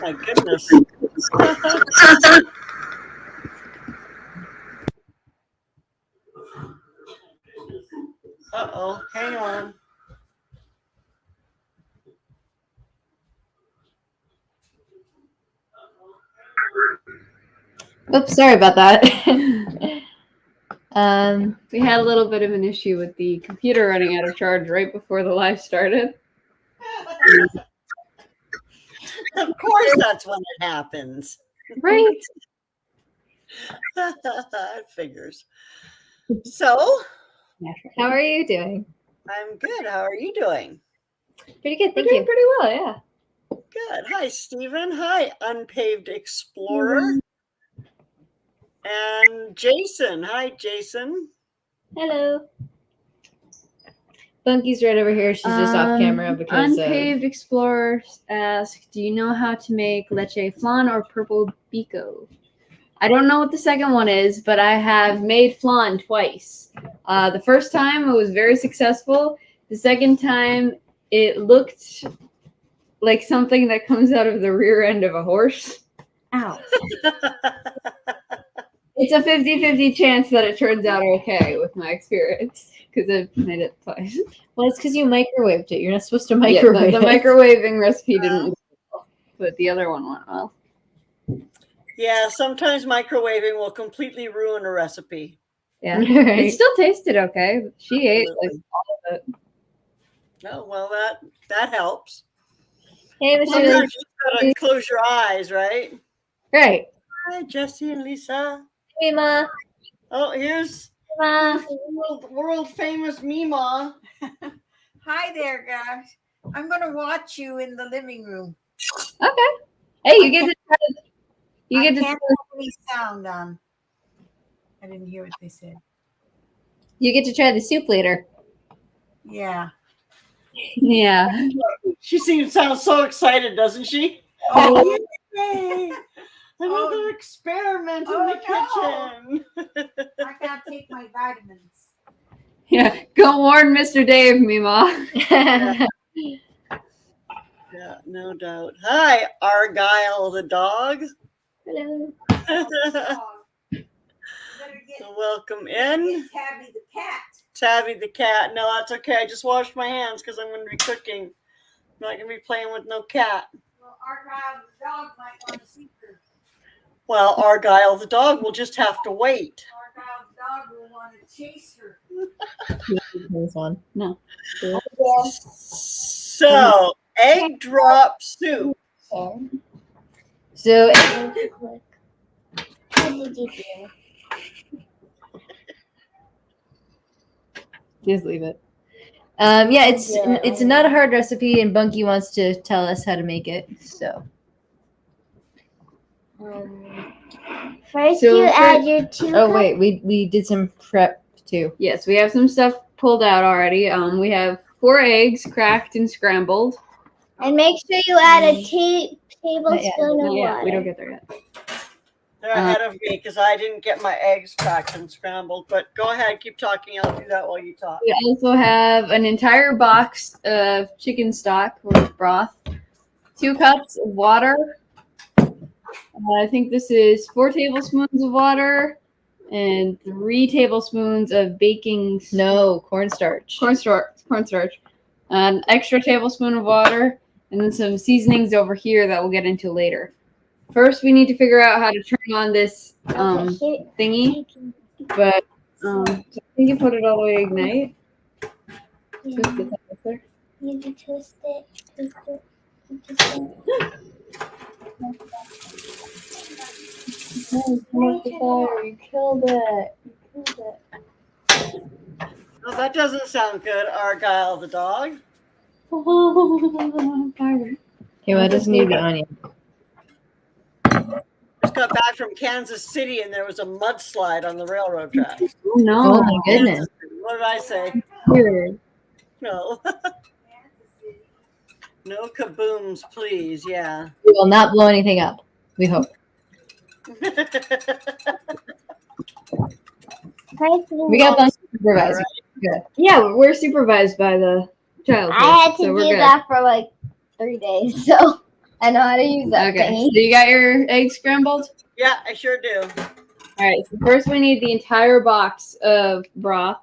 My goodness. Uh-oh, hang on. Oops, sorry about that. We had a little bit of an issue with the computer running out of charge right before the live started. Of course, that's when it happens. Right. It figures. So, how are you doing? I'm good. How are you doing? Pretty good, thank We're you. doing pretty well, yeah. Good. Hi, Stephen. Hi, Unpaved Explorer. And Jason. Hi, Jason. Hello. Bunkie's right over here. She's just off camera because Unpaved Explorer asked, do you know how to make leche flan or purple bico? I don't know what the second one is, but I have made flan twice. The first time it was very successful. The second time it looked like something that comes out of the rear end of a horse. Ow. It's a 50-50 chance that it turns out okay with my experience because I've made it twice. Well, it's because you microwaved it. You're not supposed to microwave the microwaving recipe didn't work well, but the other one went well. Yeah, sometimes microwaving will completely ruin a recipe. Yeah, Right. it still tasted okay. She ate like Absolutely. all of it. Oh, well, that helps. Hey, Mr. Sometimes Lisa. you just gotta close your eyes, right? Great. Hi, Jesse and Lisa. Hey, Ma. Oh, here's Ma. world famous Mima. Hi there, guys. I'm going to watch you in the living room. Okay. Hey, you get to I can't have any sound on. I didn't hear what they said. You get to try the soup later. Yeah. Yeah. She sounds so excited, doesn't she? Oh, Yay! Another Oh. experiment in Oh, the kitchen. I can't take my vitamins. Yeah. Go warn Mr. Dave, Mima. Yeah, no doubt. Hi, Argyle the dog. Hello. Welcome in. Tabby the cat. Tabby the cat. No, that's okay. I just washed my hands because I'm going to be cooking. I'm not going to be playing with no cat. Well, Argyle the dog might want to see her. Well, Argyle the dog will just have to wait. Argyle the dog will want to chase her. This one. No. So, egg drop soup. So, Just leave it. yeah, it's not a hard recipe, and Bunkie wants to tell us how to make it. So, First, So you for- add your 2 oh wait, we did some prep too. Yes, we have some stuff pulled out already. We have 4 eggs cracked and scrambled. and make sure you add a tablespoon of Not yet. water. We don't get there yet. They're ahead of me because I didn't get my eggs cracked and scrambled. But go ahead, keep talking. I'll do that while you talk. We also have an entire box of chicken stock or broth, 2 cups of water. I think this is 4 tablespoons of water and 3 tablespoons of baking Cornstarch. cornstarch, an extra tablespoon of water, and then some seasonings over here that we'll get into later. First, we need to figure out how to turn on this thingy, but so I think you put it all the way to ignite. Twist it up there. You can twist it. You killed it. Oh, that doesn't sound good, Argyle the dog. Okay, well, it doesn't need to be onion. Just got back from Kansas City and there was a mudslide on the railroad tracks. Oh no! Oh my goodness. What did I say? Weird. No. No kabooms, please. Yeah. We will not blow anything up. We hope. We got Bunkie supervised. Alright. Good. Yeah, we're supervised by the child. I had to so we're do good. that for like 3 days, so I know how to use that Okay, thingy. so you got your eggs scrambled? Yeah, I sure do. All right, so first we need the entire box of broth,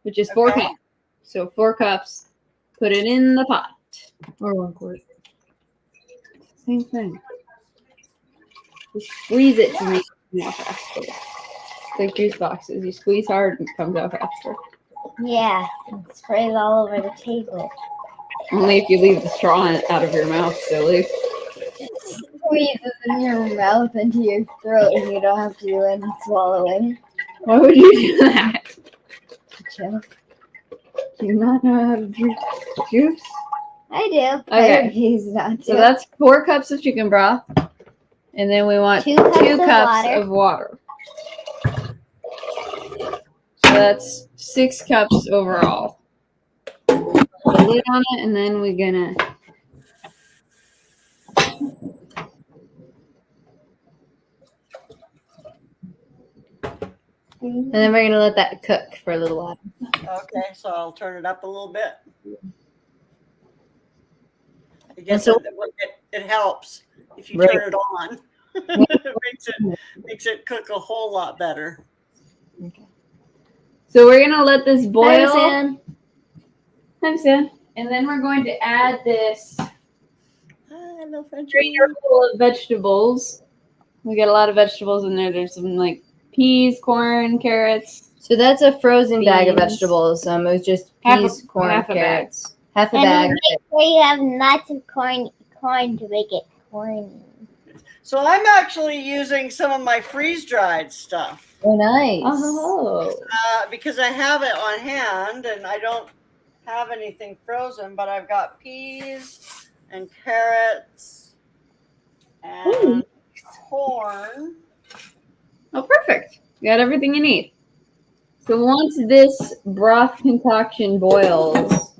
which is 4 Okay. cups. So 4 cups. Put it in the pot. Or 1 quart. Same thing. Just squeeze it to make it come out faster. It's like juice boxes. You squeeze hard and it comes out faster. Yeah, it sprays all over the table. Only if you leave the straw out of your mouth, silly. Squeezes in your mouth into your throat, and you don't have to do any swallowing. Why would you do that? Chill. Do you not know how to drink juice? I do. Okay. I refuse not to. So that's 4 cups of chicken broth. And then we want 2 2 cups cups of of water. So that's 6 cups overall. Put a lid on it, and then we're gonna. And then we're gonna let that cook for a little while. Okay, so I'll turn it up a little bit. I guess so- it helps if you Right. turn it on. It makes it cook a whole lot better. So we're gonna let this Hi, boil. Sam. Hi, Sam. And then we're going to add this Hello, Frenchie. strainer full of vegetables. We got a lot of vegetables in there. There's some like peas, corn, carrots. So that's a frozen bag of Beans. vegetables. It was just Half a- peas, corn, half a bag. carrots. Half a And bag. you make sure you have nuts and corn to make it corny. So I'm actually using some of my freeze-dried stuff Oh, nice. Oh. because I have it on hand and I don't have anything frozen, but I've got peas and carrots and corn. Oh, perfect. You got everything you need. So once this broth concoction boils,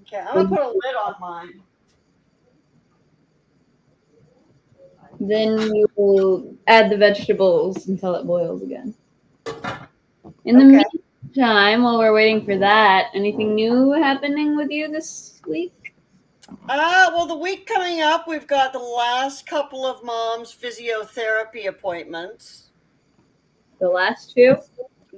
Okay, I'm gonna put a lid on mine. then you will add the vegetables until it boils again. In the Okay. meantime, while we're waiting for that, anything new happening with you this week? Well, the week coming up, we've got the last couple of mom's physiotherapy appointments. The last 2?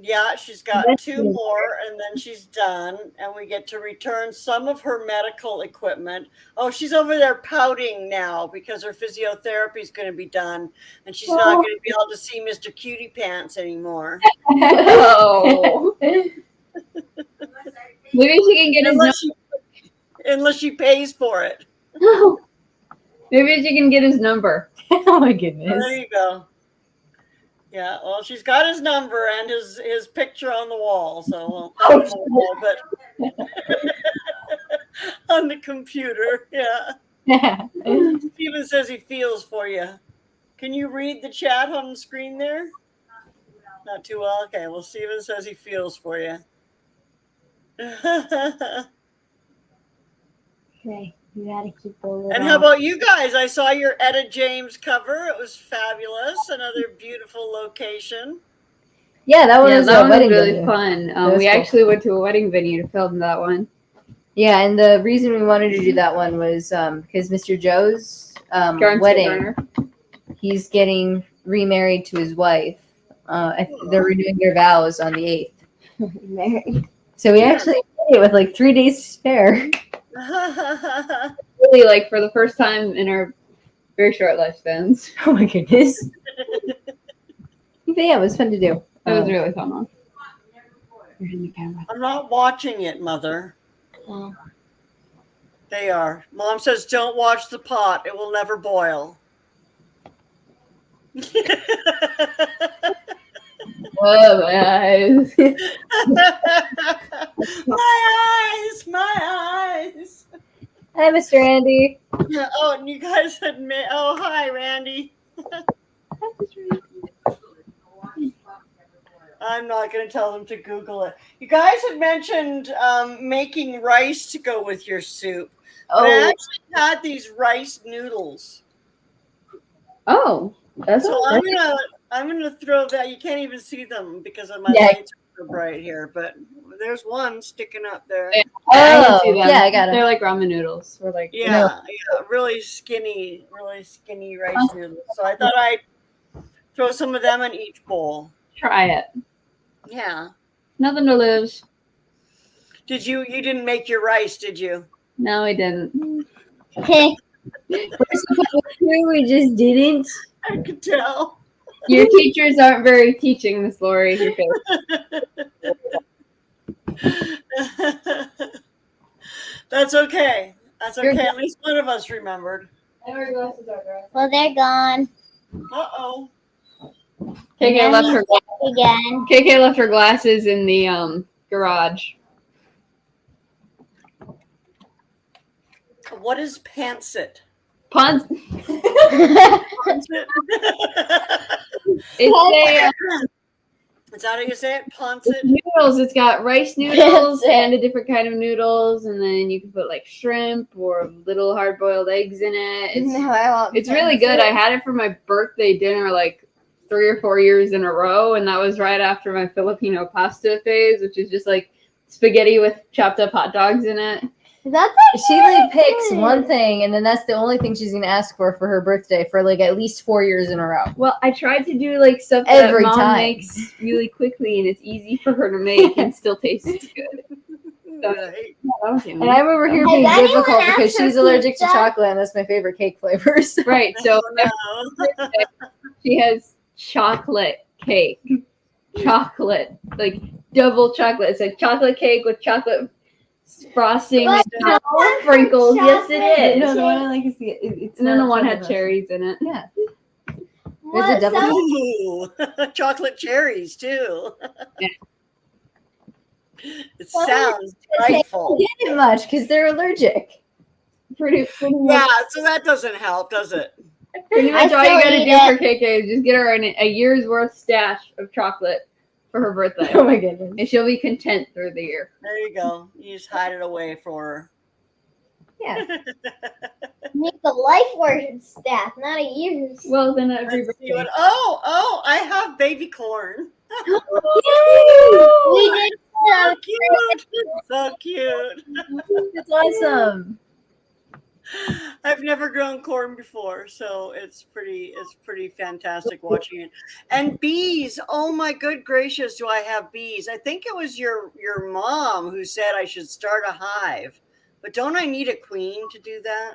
Yeah, she's got 2 more and then she's done. And we get to return some of her medical equipment. Oh, she's over there pouting now because her physiotherapy is going to be done. And she's not going to be able to see Mr. Cutie Pants anymore. Oh. Maybe she can get his Unless she pays for it. number. Maybe she can get his number. Oh my There goodness. you go. Yeah, well, she's got his number and his picture on the wall. So, well, not on the wall, but on the computer. Yeah. Steven says he feels for you. Can you read the chat on the screen there? Not too well. Okay. Well, Steven says he feels for you. Okay, you gotta keep the lid And on. how about you guys? I saw your Etta James cover. It was fabulous. Another beautiful location. Yeah, that one Yeah, was that a one was wedding really venue. fun. was We cool. actually went to a wedding venue to film that one. Yeah, and the reason we wanted to do that one was because Mr. Joe's wedding, Garner. he's getting remarried to his wife. They're renewing their vows on the 8th. Married. So we actually did it with like 3 days to spare. Really, like for the first time in our very short lifespans. Oh my goodness. But yeah, it was fun to do. It was really fun one. Where's the camera? I'm not watching it, Mother. Oh. They are. Mom says, don't watch the pot. It will never boil. Oh, my eyes. My eyes. Hi, Mr. Andy. Oh, and you guys had oh, hi, Randy. I'm not going to tell them to Google it. You guys had mentioned making rice to go with your soup. But I actually had these rice noodles. Oh, that's So all I'm right. gonna I'm going to throw that. You can't even see them because of my Yeah. lights are so bright here, but there's one sticking up there. Yeah. Oh, I can see them. yeah, I got They're it. like ramen noodles. Or like Yeah, really skinny rice noodles. So I thought I'd throw some of them in each bowl. try it. Yeah. Nothing to lose. You didn't make your rice, did you? No, we didn't. We're supposed to, we just didn't. I could tell. Your teachers aren't very teaching, Miss Lori. Your face. That's okay. That's You're okay. At least one of us remembered. Well, they're gone Uh-oh. KayKay left her. again. KayKay left her glasses in the garage. What is pantsit? Puns. Pantsit? It's Is that how you say it? it's Pantsit? noodles. It's got rice noodles and a different kind of noodles, and then you can put like shrimp or little hard-boiled eggs in it. It's really good. I had it for my birthday dinner like 3 or 4 years in a row, and that was right after my Filipino pasta phase, which is just like spaghetti with chopped up hot dogs in it. That's She like picks one thing, and then that's the only thing she's gonna ask for her birthday for like at least 4 years in a row. Well, I tried to do like stuff Every that mom time. makes really quickly, and it's easy for her to make and still tastes good. Right. And I remember here Has being anyone difficult asked because for she's allergic to pizza? chocolate, and that's my favorite cake flavors. Right, so Oh, no. she has chocolate cake. Chocolate. Like double chocolate. It's like chocolate cake with chocolate frosting What? and sprinkles. Yes, it is. No, the one I like is it's And then the not one had chocolate. cherries in it. Yeah. What? double Some- Ooh, chocolate cherries too. Yeah. It sounds delightful. They get it much because they're allergic. Pretty Yeah, so that doesn't help, does it? much all still you gotta eat do for it. KayKay is just get her a year's worth stash of chocolate for her birthday. Oh my goodness. And she'll be content through the year. There you go. You just hide it away for Yeah. her. Make a life worth staff, not a year's. Well, then every Let's see birthday. what, oh, I have baby corn. We did So cute. So cute. That's awesome. I've never grown corn before, so it's pretty fantastic watching it. And bees, oh my good gracious, do I have bees? I think it was your mom who said I should start a hive. But don't I need a queen to do that?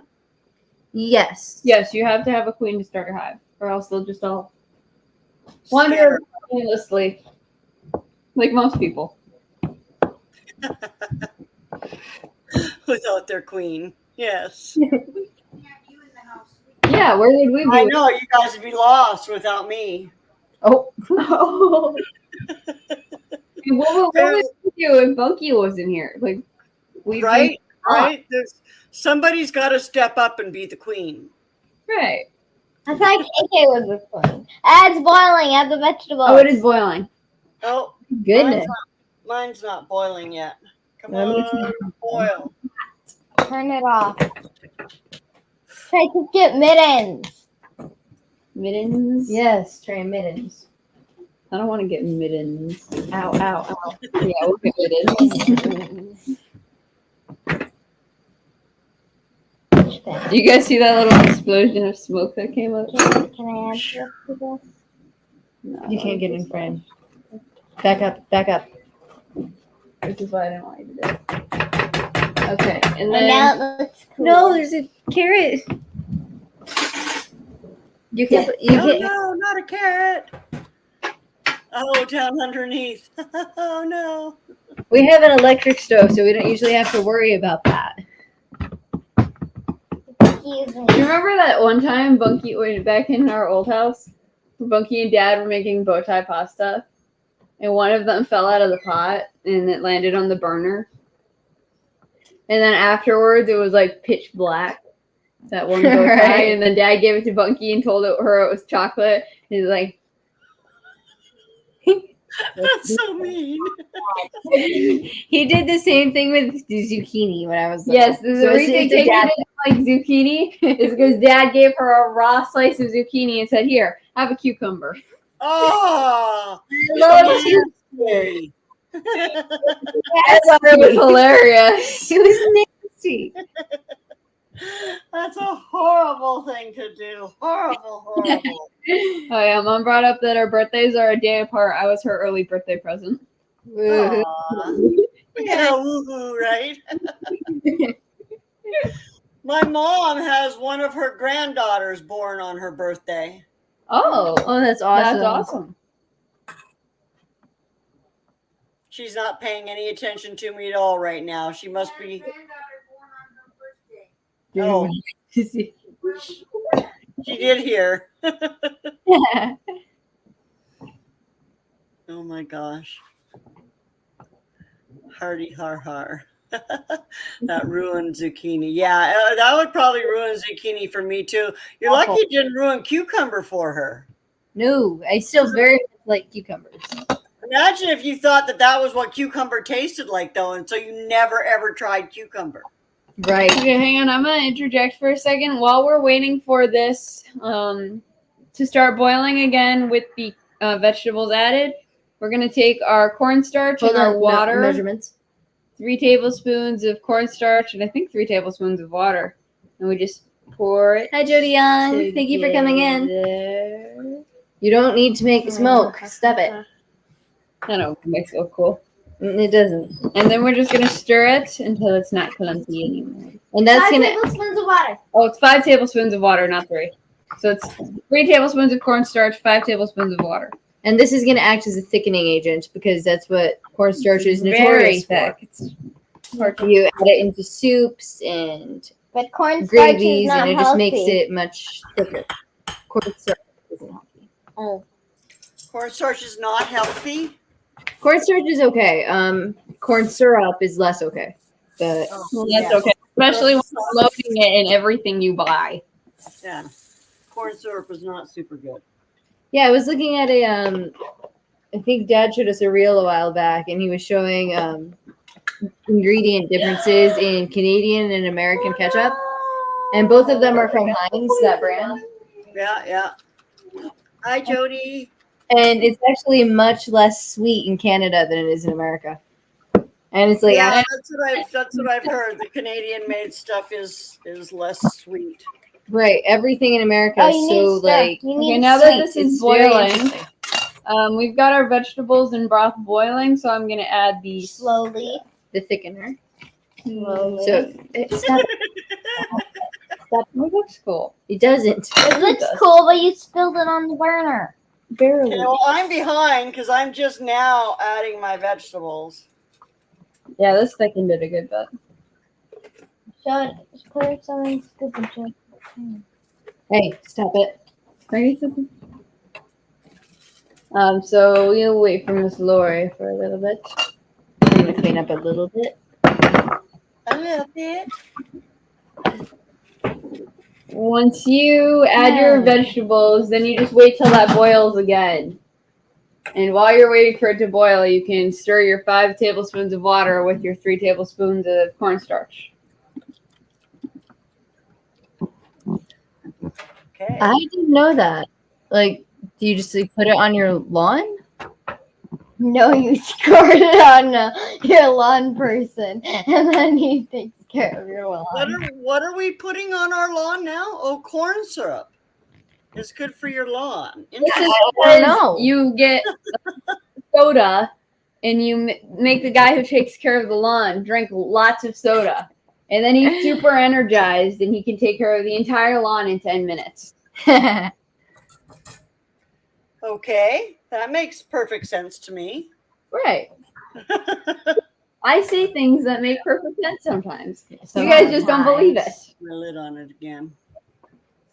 Yes. Yes, you have to have a queen to start your hive, or else they'll just all Scatter. wander aimlessly, like most people. Without their queen. Yes. Yeah, where would we be? I know you guys would be lost without me. Oh. What would we do if Bunkie wasn't here? Like, we'd Right? Right? Somebody's got to step up and be the queen. Right. I thought KayKay was the queen. It's boiling. Add the vegetables. Oh, it is boiling. Oh, Goodness. mine's not boiling yet. Come Let me on, boil. Turn it off. Try to get mittens. Mittens? Yes, tray mittens. I don't want to get mittens. Ow, ow, ow. Yeah, we'll get mittens. Do you guys see that little explosion of smoke that came up? Can I add this to this? No. You can't get in frame. Back up, back up. Which is why I didn't want you to do it. Okay, and And then now it looks cool. No, there's a carrot. You can. You Oh can. no, not a carrot. Oh, down underneath. Oh no. We have an electric stove, so we don't usually have to worry about that. Excuse me. do you remember that one time Bunkie went back in our old house? Bunkie and Dad were making bow tie pasta, and one of them fell out of the pot and it landed on the burner. And then afterwards, it was like pitch black. That one bow tie, Right. and then Dad gave it to Bunkie and told her it was chocolate. And he's like, That's so mean. He did the same thing with the zucchini when I was little. "Yes, the So reason it's KayKay dad- didn't like zucchini is because Dad gave her a raw slice of zucchini and said, 'Here, have a cucumber.'" Oh, Love you. nasty. I thought it was hilarious. It was nasty. That's a horrible thing to do. Horrible, horrible. Oh yeah, Mom brought up that our birthdays are a day apart. I was her early birthday present. Woohoo. Aw. Yeah, woohoo, right? My mom has one of her granddaughters born on her birthday. Oh, Oh, that's awesome. that's awesome. She's not paying any attention to me at all right now. She must be. Oh, she did hear. Oh my gosh. Hardy har har. That ruined zucchini. Yeah, that would probably ruin zucchini for me too. You're lucky it didn't ruin cucumber for her. No, I still very much like cucumbers. Imagine if you thought that that was what cucumber tasted like, though, and so you never ever tried cucumber. Right. Okay, hang on. I'm gonna interject for a second while we're waiting for this to start boiling again with the vegetables added. We're gonna take our cornstarch and our water. Measurements. 3 tablespoons of cornstarch and I think 3 tablespoons of water, and we just pour it. Hi, Jody Young. Thank you for coming in. Together. You don't need to make smoke. Stop it. I know, it makes it look cool. It doesn't. And then we're just gonna stir it until it's not clumpy anymore. And that's 5 gonna. tablespoons of water. Oh, it's 5 tablespoons of water, not 3. So it's 3 tablespoons of cornstarch, 5 tablespoons of water. And this is gonna act as a thickening agent because that's what cornstarch is Very notorious thick. for. It's hard to You add it into soups and But cornstarch is gravies, not and it just healthy. makes it much thicker. Cornstarch isn't healthy. Oh. Cornstarch is not healthy. Cornstarch is okay. Corn syrup is less okay. But That's Yes. okay. Especially when you're loading it in everything you buy. Yeah. Corn syrup is not super good. yeah, I was looking at a. I think Dad showed us a reel a while back, and he was showing ingredient differences in Canadian and American ketchup, and both of them are from Heinz, that brand. Yeah, yeah. Hi, Jody. And it's actually much less sweet in Canada than it is in America. And it's like, Yeah, that's what I've heard. The Canadian made stuff is less sweet. right, everything in America Oh, is you so need to stir. like You need Okay, to now stir. that this is it's very boiling, interesting. we've got our vegetables and broth boiling, so I'm gonna add the Slowly. The thickener. Slowly. So it's not, That looks cool. it doesn't. It looks cool, but you spilled it on the burner. Barely. Okay, well, I'm behind because I'm just now adding my vegetables. Yeah, this thickened it a good bit. Show it. Just put it something stupid. Joe. Hey, stop it. Maybe something. So we'll wait for Miss Lori for a little bit. I'm gonna clean up a little bit. A little bit. Once you add your vegetables, then you just wait till that boils again. And while you're waiting for it to boil, you can stir your 5 tablespoons of water with your 3 tablespoons of cornstarch. Okay. I didn't know that. Like, do you just like, put it on your lawn? No, you scored it on your lawn person, and then he takes care of your lawn. What are we putting on our lawn now? Oh, corn syrup. It's good for your lawn. Interesting. don't know. You get soda, and you make the guy who takes care of the lawn drink lots of soda. And then he's super energized, and he can take care of the entire lawn in 10 minutes. Okay, that makes perfect sense to me. Right. I say things that make perfect sense sometimes. So You guys just don't believe it. My lid on it again.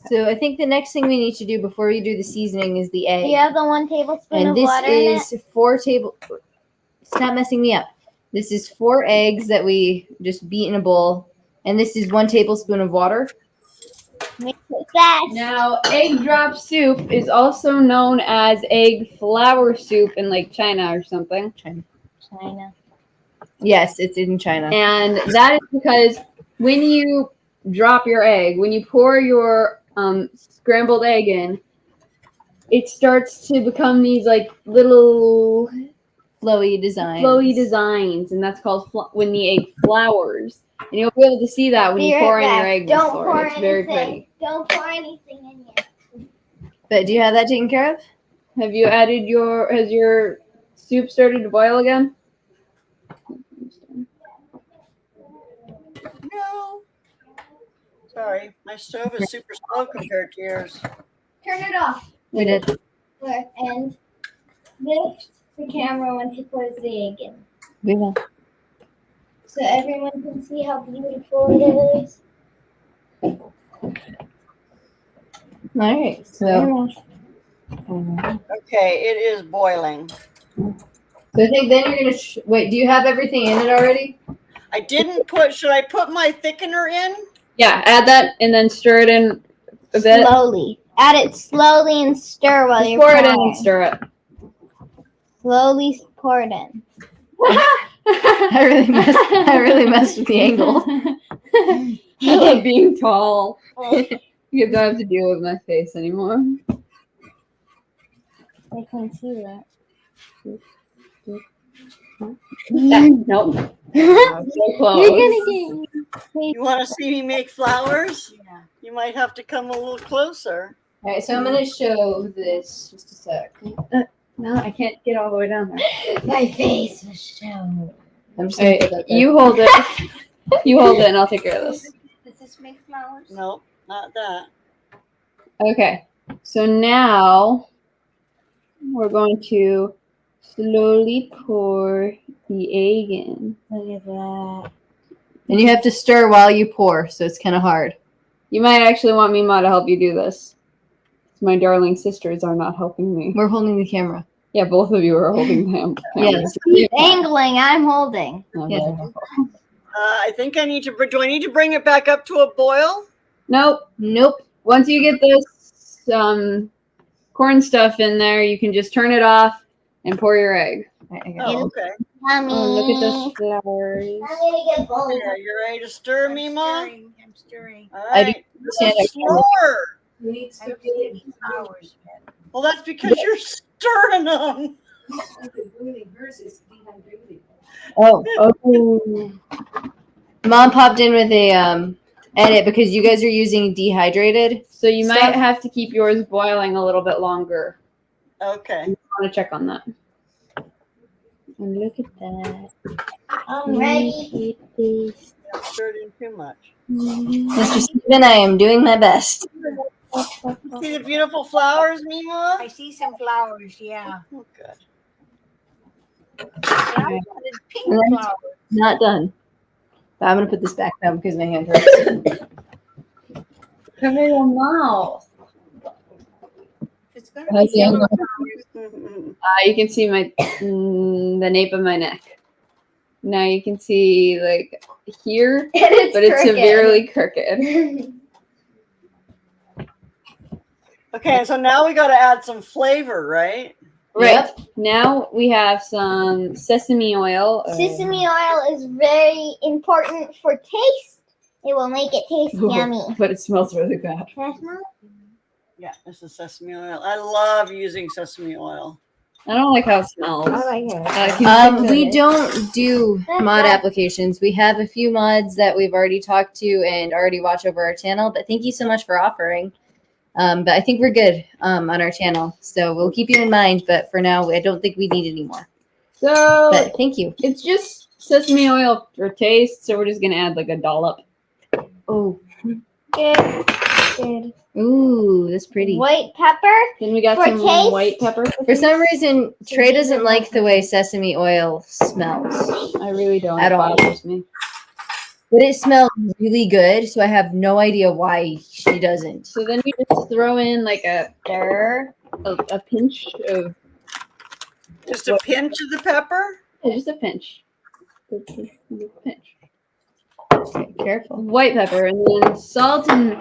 So I think the next thing we need to do before you do the seasoning is the egg. Do you have the 1 tablespoon And of this water in it? is 4 table. Stop messing me up. This is 4 eggs that we just beat in a bowl, and this is 1 tablespoon of water. Mix it fast. Now, egg drop soup is also known as egg flour soup in like China or something. China. Yes, it's in China. And that is because when you drop your egg, when you pour your scrambled egg in, it starts to become these like little Flowy design. flowy designs, and that's called when the egg flowers. And you'll be able to see that when Be you right pour in your back. egg. Don't before. pour It's very anything. pretty. Don't pour anything in yet. But do you have that taken care of? Have you added has your soup started to boil again? No. Sorry, my stove is super slow compared to yours. Turn it off. We did. And lift the camera when he pours the egg in. We will. So everyone can see how beautiful it is. All right. So, Okay, it is boiling. so I think then you're gonna wait. Do you have everything in it already? I didn't put. Should I put my thickener in? Yeah, add that and then stir it in a bit. Slowly. Add it slowly and stir while Just you're pour it in pouring. and stir it. Slowly pour it in. I really messed with the angle. I love being tall. You don't have to deal with my face anymore. I can see that. Nope. So close. You're gonna You want to see me make flowers? Yeah. You might have to come a little closer. All right. So I'm gonna show this just a sec. No, I can't get all the way down there. My face was shown. I'm just All gonna right, put that there. you hold it. You hold it, and I'll take care of this. Does this make flowers? No, not that. Okay. So now we're going to slowly pour the egg in. Look at that. And you have to stir while you pour, so it's kind of hard. You might actually want Mima to help you do this. My darling sisters are not helping me. We're holding the camera. Yeah, both of you are holding them. Yes. Keep angling. I'm holding. Yeah. I think I need to. Do I need to bring it back up to a boil? Nope. Nope. Once you get this corn stuff in there, you can just turn it off and pour your egg. All right, I got it. Oh, okay. Yummy. Oh, look at those flowers. I'm gonna get both. Yeah, you ready to stir, Mima? I'm stirring. All I right. stand up. Slower. I don't see any flowers yet. Well, that's because you're stirring them. Oh. Mom popped in with a edit because you guys are using dehydrated. So you Stuff. might have to keep yours boiling a little bit longer. Okay. I want to check on that. And look at that. I'm ready. Not stirred in too much. Mr. Steven, I am doing my best. You see the beautiful flowers, Mima? I see some flowers, yeah. Oh, good. I wanted pink And then- flowers. Not done. But I'm gonna put this back down because my hand hurts. Cover your mouth. It's gonna How's be the yellow angle? flowers. Mhm. You can see my the nape of my neck. Now you can see like here, but it's severely crooked. Okay, so now we got to add some flavor, right? Right. Yep. Now we have some sesame oil. Sesame oil is very important for taste. It will make it taste Ooh, yummy. but it smells really bad. Can I smell? Yeah, this is sesame oil. I love using sesame oil. I don't like how it smells. like it. Can you fix We it? don't do mod applications. We have a few mods that we've already talked to and already watch over our channel, but thank you so much for offering. But I think we're good on our channel. So we'll keep you in mind, but for now, I don't think we need any more. So But thank you. it's just sesame oil for taste, so we're just gonna add like a dollop. Oh, Good. Good. ooh, that's pretty. White pepper. Then we got For some taste? white pepper. For some reason, Trey doesn't like the way sesame oil smells, I really don't. At It all. bothers me. but it smells really good. So I have no idea why she doesn't. So then you just throw in like a pinch of Just a pinch of the pepper? just a pinch. Just a pinch. Careful. White pepper and then salt and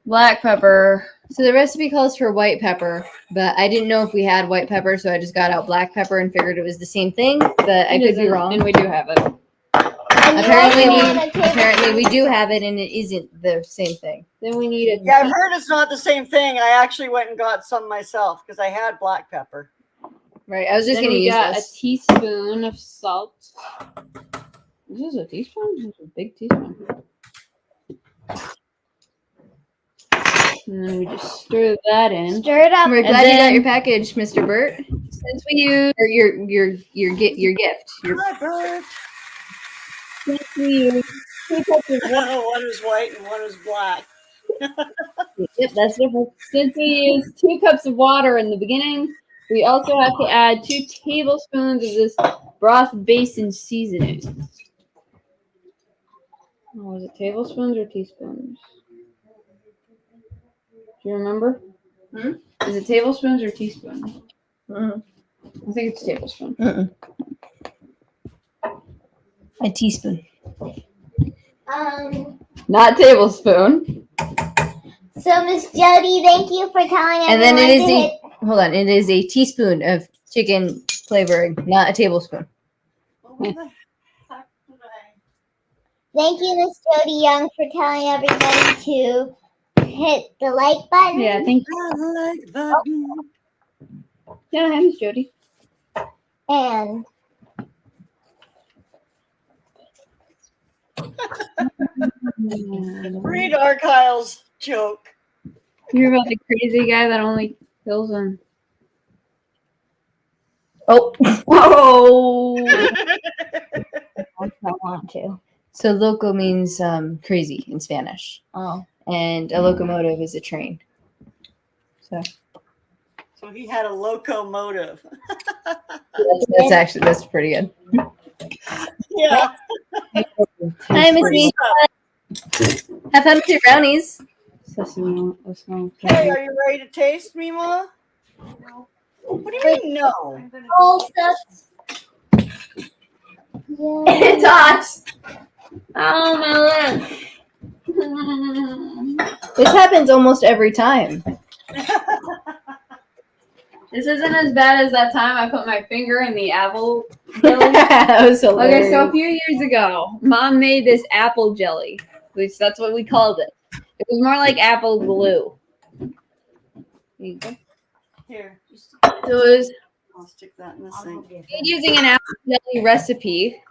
black pepper. So the recipe calls for white pepper, but I didn't know if we had white pepper, so I just got out black pepper and figured it was the same thing. But I It could be isn't, wrong. and we do have it. I And you Apparently, also want a apparently we tablespoon. do have it, and it isn't the same thing. Then we need a Yeah, I've heard it's not the same thing. I actually went and got some myself because I had black pepper. Right. I was just then gonna we use got this. a teaspoon of salt. Is this a teaspoon? This is a big teaspoon. And then we just stir that in. Stir it up. We're And glad you got then- your package, Mr. Burt. Since we use Or your gift. Hi, Bert. since we use 2 cups of One was white and one was black. Yep, that's different. Since we use 2 cups of water in the beginning, we also have to add 2 tablespoons of this broth basin seasoning. Oh, was it tablespoons or teaspoons? Do you remember? Is it tablespoons or teaspoons? Mhm. I think it's tablespoon. A teaspoon. Not tablespoon. So, Miss Jody, thank you for telling everyone And then it is to a hit. hold on. It is a teaspoon of chicken flavoring, not a tablespoon. What the heck did I? Thank you, Miss Jody Young, for telling everybody to hit the like button. Yeah, thank you. I like button. Yeah, hi, Miss Jody. And Read Kyle's joke. You're about the crazy guy that only kills him. Oh. Whoa. I want to. So loco means crazy in Spanish, Oh. and a locomotive is a train. So So he had a locomotive. that's pretty good. Yeah. Hi, Miss Lee. Have fun with your brownies. Sesame oil. Hey, are you ready to taste, Mima? What do you mean no? Oh, stuff. Yeah. It's hot. Oh my lip. This happens almost every time. This isn't as bad as that time I put my finger in the apple jelly. That was hilarious. Okay, so a few years ago, Mom made this apple jelly. At least that's what we called it. It was more like apple glue. There you go. Here, just, So it was I'll stick that in the sink. made using an apple jelly recipe.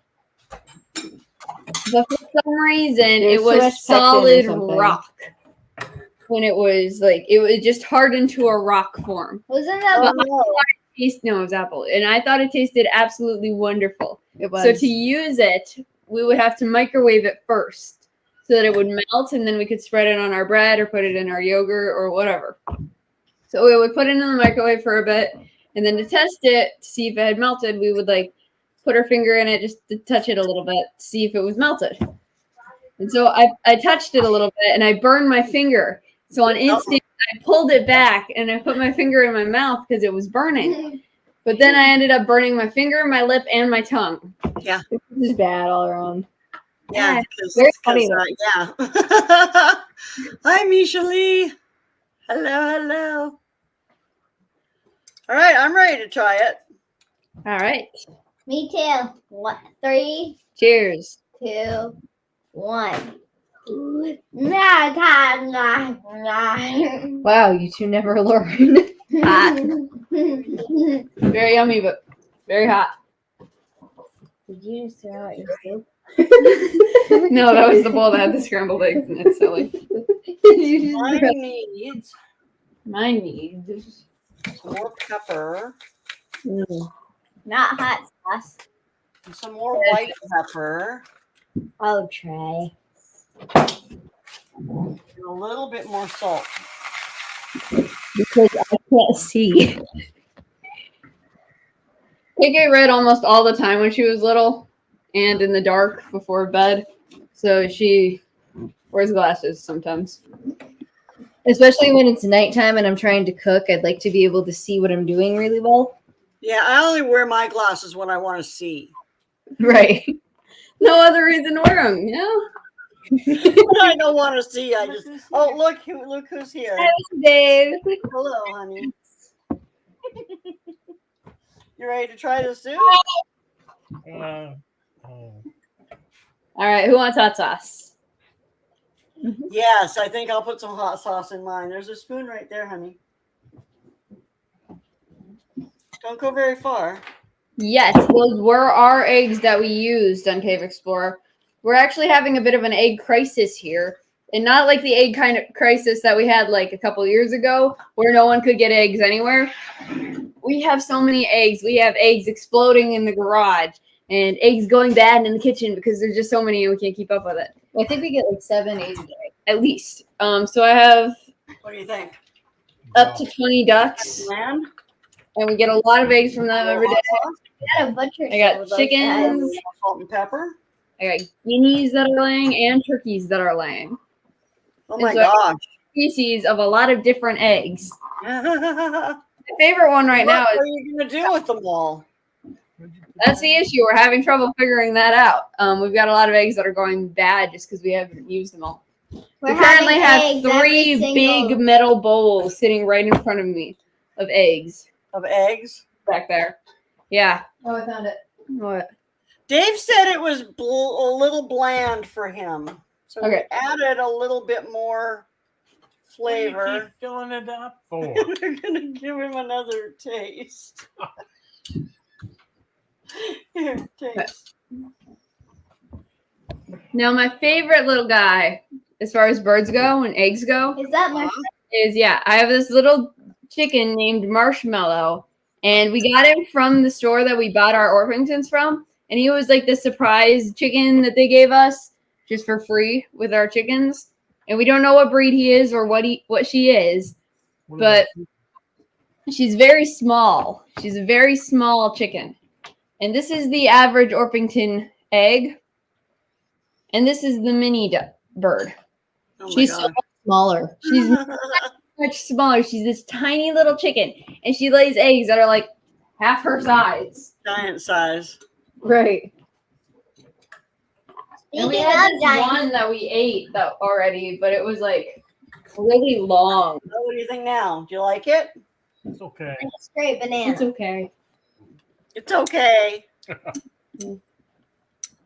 But for some reason, There's it so was much pectin or solid something. rock. When it was like, it was just hardened to a rock form. Wasn't that Oh, what no. No, it was apple. And I thought it tasted absolutely wonderful. It was. So to use it, we would have to microwave it first so that it would melt, and then we could spread it on our bread or put it in our yogurt or whatever. So we would put it in the microwave for a bit, and then to test it, to see if it had melted, we would like put our finger in it just to touch it a little bit to see if it was melted. And so I touched it a little bit, and I burned my finger. So on instinct, I pulled it back, and I put my finger in my mouth because it was burning. But then I ended up burning my finger, my lip, and my tongue. Yeah. This is bad all around. Yeah. Very funny. Yeah. Hi, Misha Lee. Hello, hello. All right, I'm ready to try it. All right. Me too. What? 3, Cheers. 2, 1. Nah, nah, nah, nah. Wow, you two never learn. Hot. Very yummy, but very hot. Did you just throw out your soup? No, that was the bowl that had the scrambled eggs in it, silly. Mine needs Mine needs. some more pepper Not hot sauce. and some more white pepper Oh, Trie. and a little bit more salt. Because I can't see. KayKay read almost all the time when she was little and in the dark before bed. So she wears glasses sometimes. Especially when it's nighttime and I'm trying to cook, I'd like to be able to see what I'm doing really well. Yeah, I only wear my glasses when I want to see. Right. No other reason to wear them, you know? When I don't want to see, I just, oh, look who's here. Dave. Hello, honey. You ready to try this soup? All right, who wants hot sauce? Yes, I think I'll put some hot sauce in mine. There's a spoon right there, honey. Don't go very far. Yes, those were our eggs that we used on Cave Explorer. We're actually having a bit of an egg crisis here. And not like the egg kind of crisis that we had like a couple years ago where no one could get eggs anywhere. We have so many eggs. We have eggs exploding in the garage and eggs going bad in the kitchen because there's just so many and we can't keep up with it. I think we get like 7 eggs a day. At least. So I have What do you think? up to 20 ducks. Lamb? And we get a lot of eggs from them every day. Got a butcher. I got shop with chickens. those guys. Salt and pepper? I got guineas that are laying and turkeys that are laying. Oh my It's like- gosh. Species of a lot of different eggs. What My favorite one right now is are you going to do with them all? that's the issue. We're having trouble figuring that out. We've got a lot of eggs that are going bad just because we haven't used them all. We're We currently have having eggs every 3 single- big metal bowls sitting right in front of me of eggs Of eggs? back there. Yeah. Oh, I found it. What? Dave said it was a little bland for him. So Okay. we added a little bit more What do you flavor. keep filling it up for? We're going to give him another taste. Here, taste. Now, my favorite little guy, as far as birds go and eggs go, Is that my is I have this little chicken named Marshmallow, and we got him from the store that we bought our Orpingtons from, and he was like the surprise chicken that they gave us just for free with our chickens, and we don't know what breed he is or what she is. What But- about- She's very small. She's a very small chicken, and this is the average Orpington egg, and this is the mini bird. Oh my She's so God. Smaller. She's much smaller. She's this tiny little chicken, and she lays eggs that are like half her size. Giant size. Right. And we Speaking had of this giants, one that we ate that already, but it was like really long. Oh, what do you think now? Do you like it? It's okay. it's great banana. It's okay. It's okay.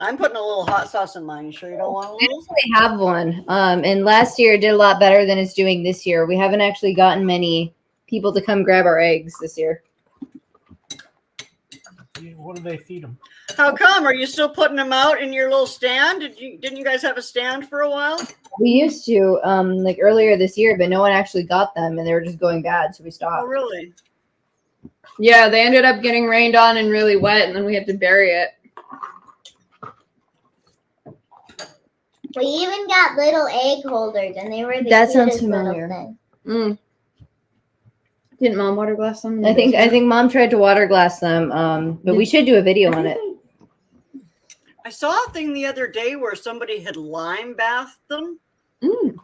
I'm putting a little hot sauce in mine. You sure you don't want a little? We have one. And last year it did a lot better than it's doing this year. We haven't actually gotten many people to come grab our eggs this year. What do they feed them? How come? Are you still putting them out in your little stand? Didn't you guys have a stand for a while? We used to, like earlier this year, but no one actually got them and they were just going bad, so we Oh, stopped. really? Yeah, they ended up getting rained on and really wet, and then we had to bury it. We even got little egg holders, and they were the That sounds cutest little familiar. thing. Mm. Didn't Mom water glass them? I think Mom tried to water glass them, but we should do a video on it. I saw a thing the other day where somebody had lime bathed them. Mm.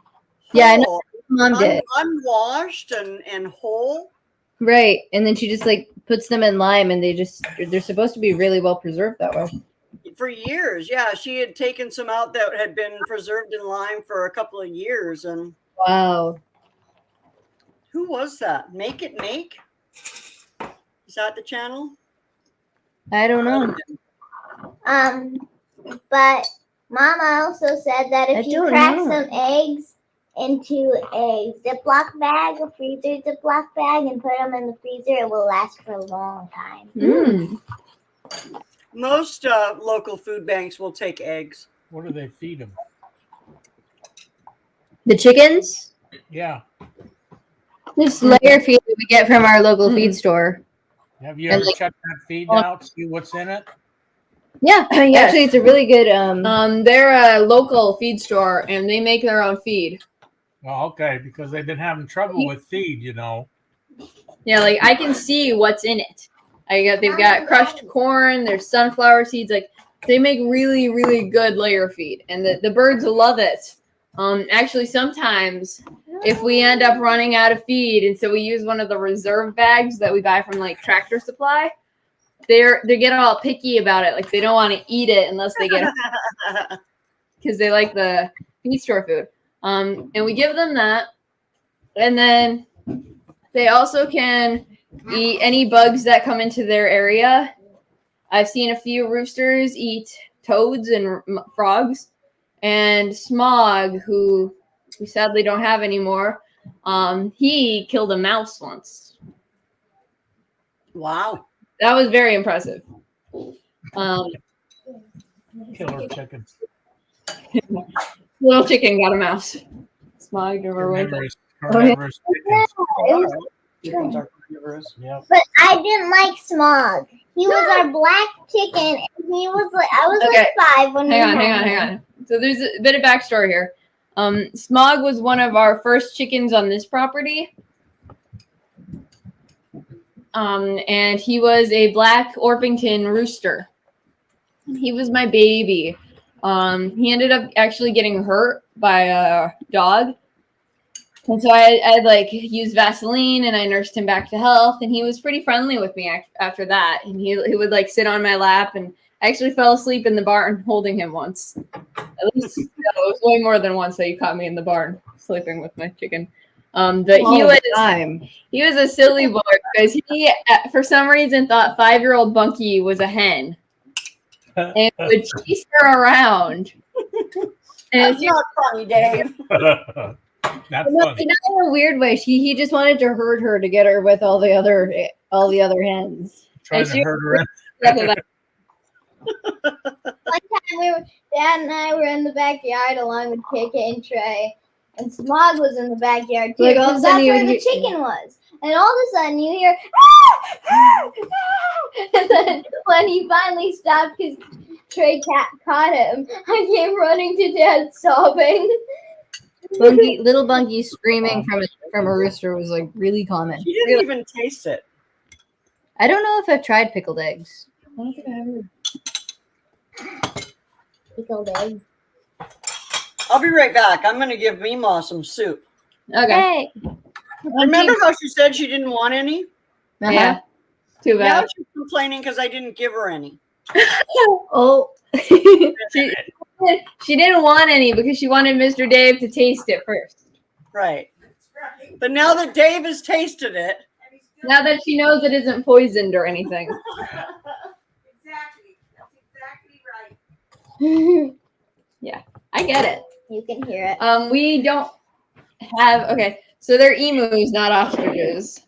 Yeah, I know. Whole, Mom did. unwashed and whole. Right. And then she just like puts them in lime and they're supposed to be really well preserved that way. For years. Yeah, she had taken some out that had been preserved in lime for a couple of years. And Wow. who was that? Make It Make? Is that the channel? I don't know. But Mama also said that I if you don't crack know. some eggs into a Ziploc bag, a freezer Ziploc bag, and put them in the freezer, it will last for a long time. Mm. Most local food banks will take eggs. What do they feed them? The chickens? Yeah. This layer feed that we get from our local feed store. Have you And ever like- checked that feed out? See what's in it? Yeah. Yes. Actually, it's a really good. They're a local feed store, and they make their own feed. Well, okay, because they've been having trouble with feed, you know. Yeah, like I can see what's in it. They've got crushed corn, there's sunflower seeds. Like they make really, really good layer feed, and the birds love it. Actually, sometimes if we end up running out of feed, and so we use one of the reserve bags that we buy from like Tractor Supply, they get all picky about it. Like they don't want to eat it unless they get because they like the feed store food. And we give them that, and then they also can eat any bugs that come into their area. I've seen a few roosters eat toads and frogs. And Smog, who we sadly don't have anymore, he killed a mouse once. Wow. That was very impressive. Killer chickens. Little chicken got a mouse. Smog never went. Carnivorous chickens. Chickens are carnivorous. Yep. But I didn't like Smog. He was our black chicken, and he was like, I was Okay. like 5 when Hang we had him. on. So there's a bit of backstory here. Smog was one of our first chickens on this property. And he was a black Orpington rooster. He was my baby. He ended up actually getting hurt by a dog. And so I like used Vaseline and I nursed him back to health. And he was pretty friendly with me after that. And he would like sit on my lap, and I actually fell asleep in the barn holding him once. At least it was way more than once that you caught me in the barn sleeping with my chicken. But he was a silly boy because he, for some reason, thought 5-year-old Bunkie was a hen and would chase her around. And That's not funny, Dave. That's No, funny. not in a weird way. He just wanted to herd her to get her with all the other hens. Trying to hurt her. One time Dad and I were in the backyard along with KayKay and Trie, and Smog was in the backyard too. Like, all of a because sudden that's you where would the hear- chicken was. And all of a sudden you hear, "Ah! Ah! Ah!" And then when he finally stopped because Trie caught him, I came running to Dad sobbing. Little Bunkie screaming from a rooster was like really common. She didn't even taste it. I don't know if I've tried pickled eggs. I don't think I ever. Pickled eggs. I'll be right back. I'm going to give Meemaw some soup. Okay. Hey, Remember how she said she didn't want any? Yeah. Too Now bad. she's complaining because I didn't give her any. Oh. She didn't want any because she wanted Mr. Dave to taste it first. Right. But now that Dave has tasted it, Now that she knows it isn't poisoned or anything. Exactly. That's exactly right. I get it. you can hear it. We don't have so they're emus, not ostriches.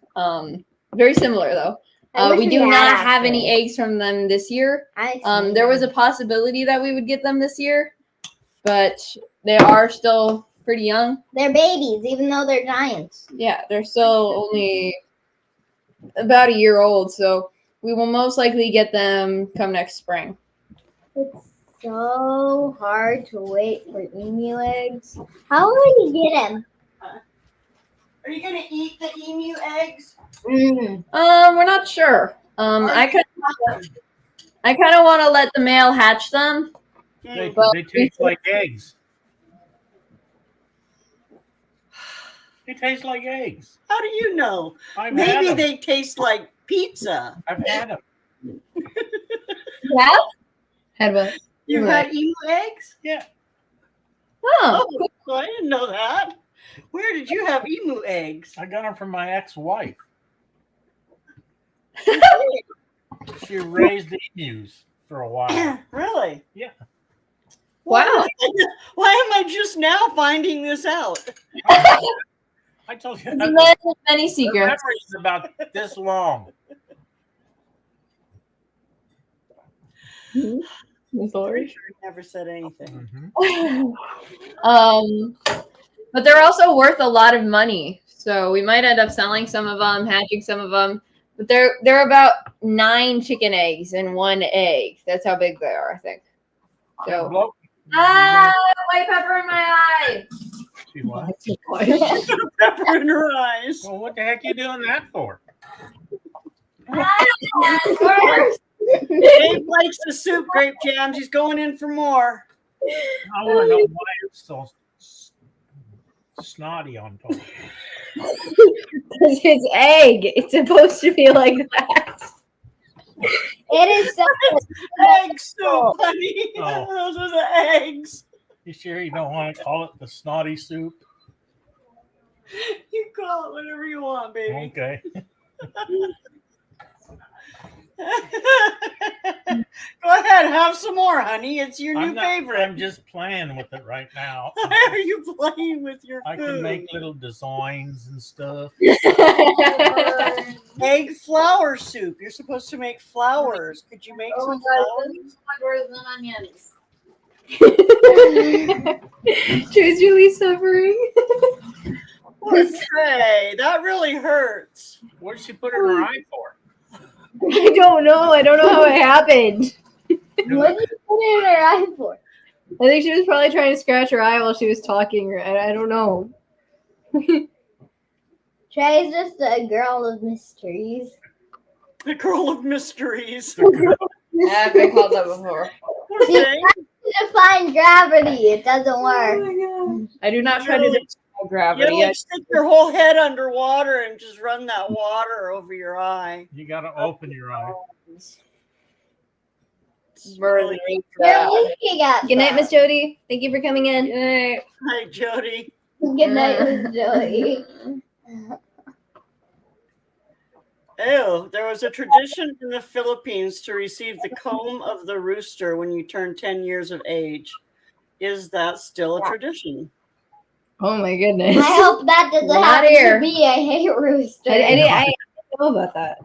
Very similar though. I wish We do we not had have any ostriches. eggs from them this year. I There was a possibility that we would get them this year, but they are still pretty young. They're babies, even though they're giants. Yeah, they're still only about a year old, so we will most likely get them come next spring. It's so hard to wait for emu eggs. How will you get them? are you going to eat the emu eggs? Mm. We're not sure. I kind of want to let the male hatch them. They, Well, they taste like eggs. They taste like eggs. How do you know? I've had Maybe them. they taste like pizza. I've had them. Yeah. Had what? You've Right. had emu eggs? Yeah. Oh, Oh, well, I didn't know that. Where did you have emu eggs? I got them from my ex-wife. She raised emus for a while. Really? Yeah. wow. Why am I just now finding this out? I told you. Many, many Her secrets. memory is about this long. Pretty sure I never said anything. Mhm. But they're also worth a lot of money, so we might end up selling some of them, hatching some of them. But they're about 9 chicken eggs and 1 egg. That's how big they are, I think. So Well, white pepper in my eye. she what? Pepper in her eyes. Well, what the heck you doing that for? Dave likes the soup, grape jams. He's going in for more. I want to know why it's so snotty on top. Because it's egg. It's supposed to be like that. It is so Egg soup, honey. Oh. Those are the eggs. You sure you don't want to call it the snotty soup? You call it whatever you want, baby. Okay. Go ahead, have some more, honey. It's your new I'm favorite. just playing with it right now. Why are you playing with your I food? can make little designs and stuff. Egg flour soup. You're supposed to make flowers. Could you make some flowers? Tree's really suffering. Okay, that really hurts. What did she put in her eye for? I don't know. I don't know how it happened. What did you put in her eye for? I think she was probably trying to scratch her eye while she was talking. Or I don't know. Trey's just a girl of mysteries. The girl of mysteries. I've been called that before. Poor thing. Define gravity. It doesn't work. I do not try to defy You gravity. like stick your whole head underwater and just run that water over your eye. You got to open your eye. Really At least you got Good night, that. Miss Jody. Thank you for coming in. Yay. Hi, Jody. Good night, Miss Joey. Ew, there was a tradition in the Philippines to receive the comb of the rooster when you turn 10 years of age. Is that still a tradition? Oh my goodness. I hope that doesn't Not happen here. to me. I hate roosters. I didn't know about that.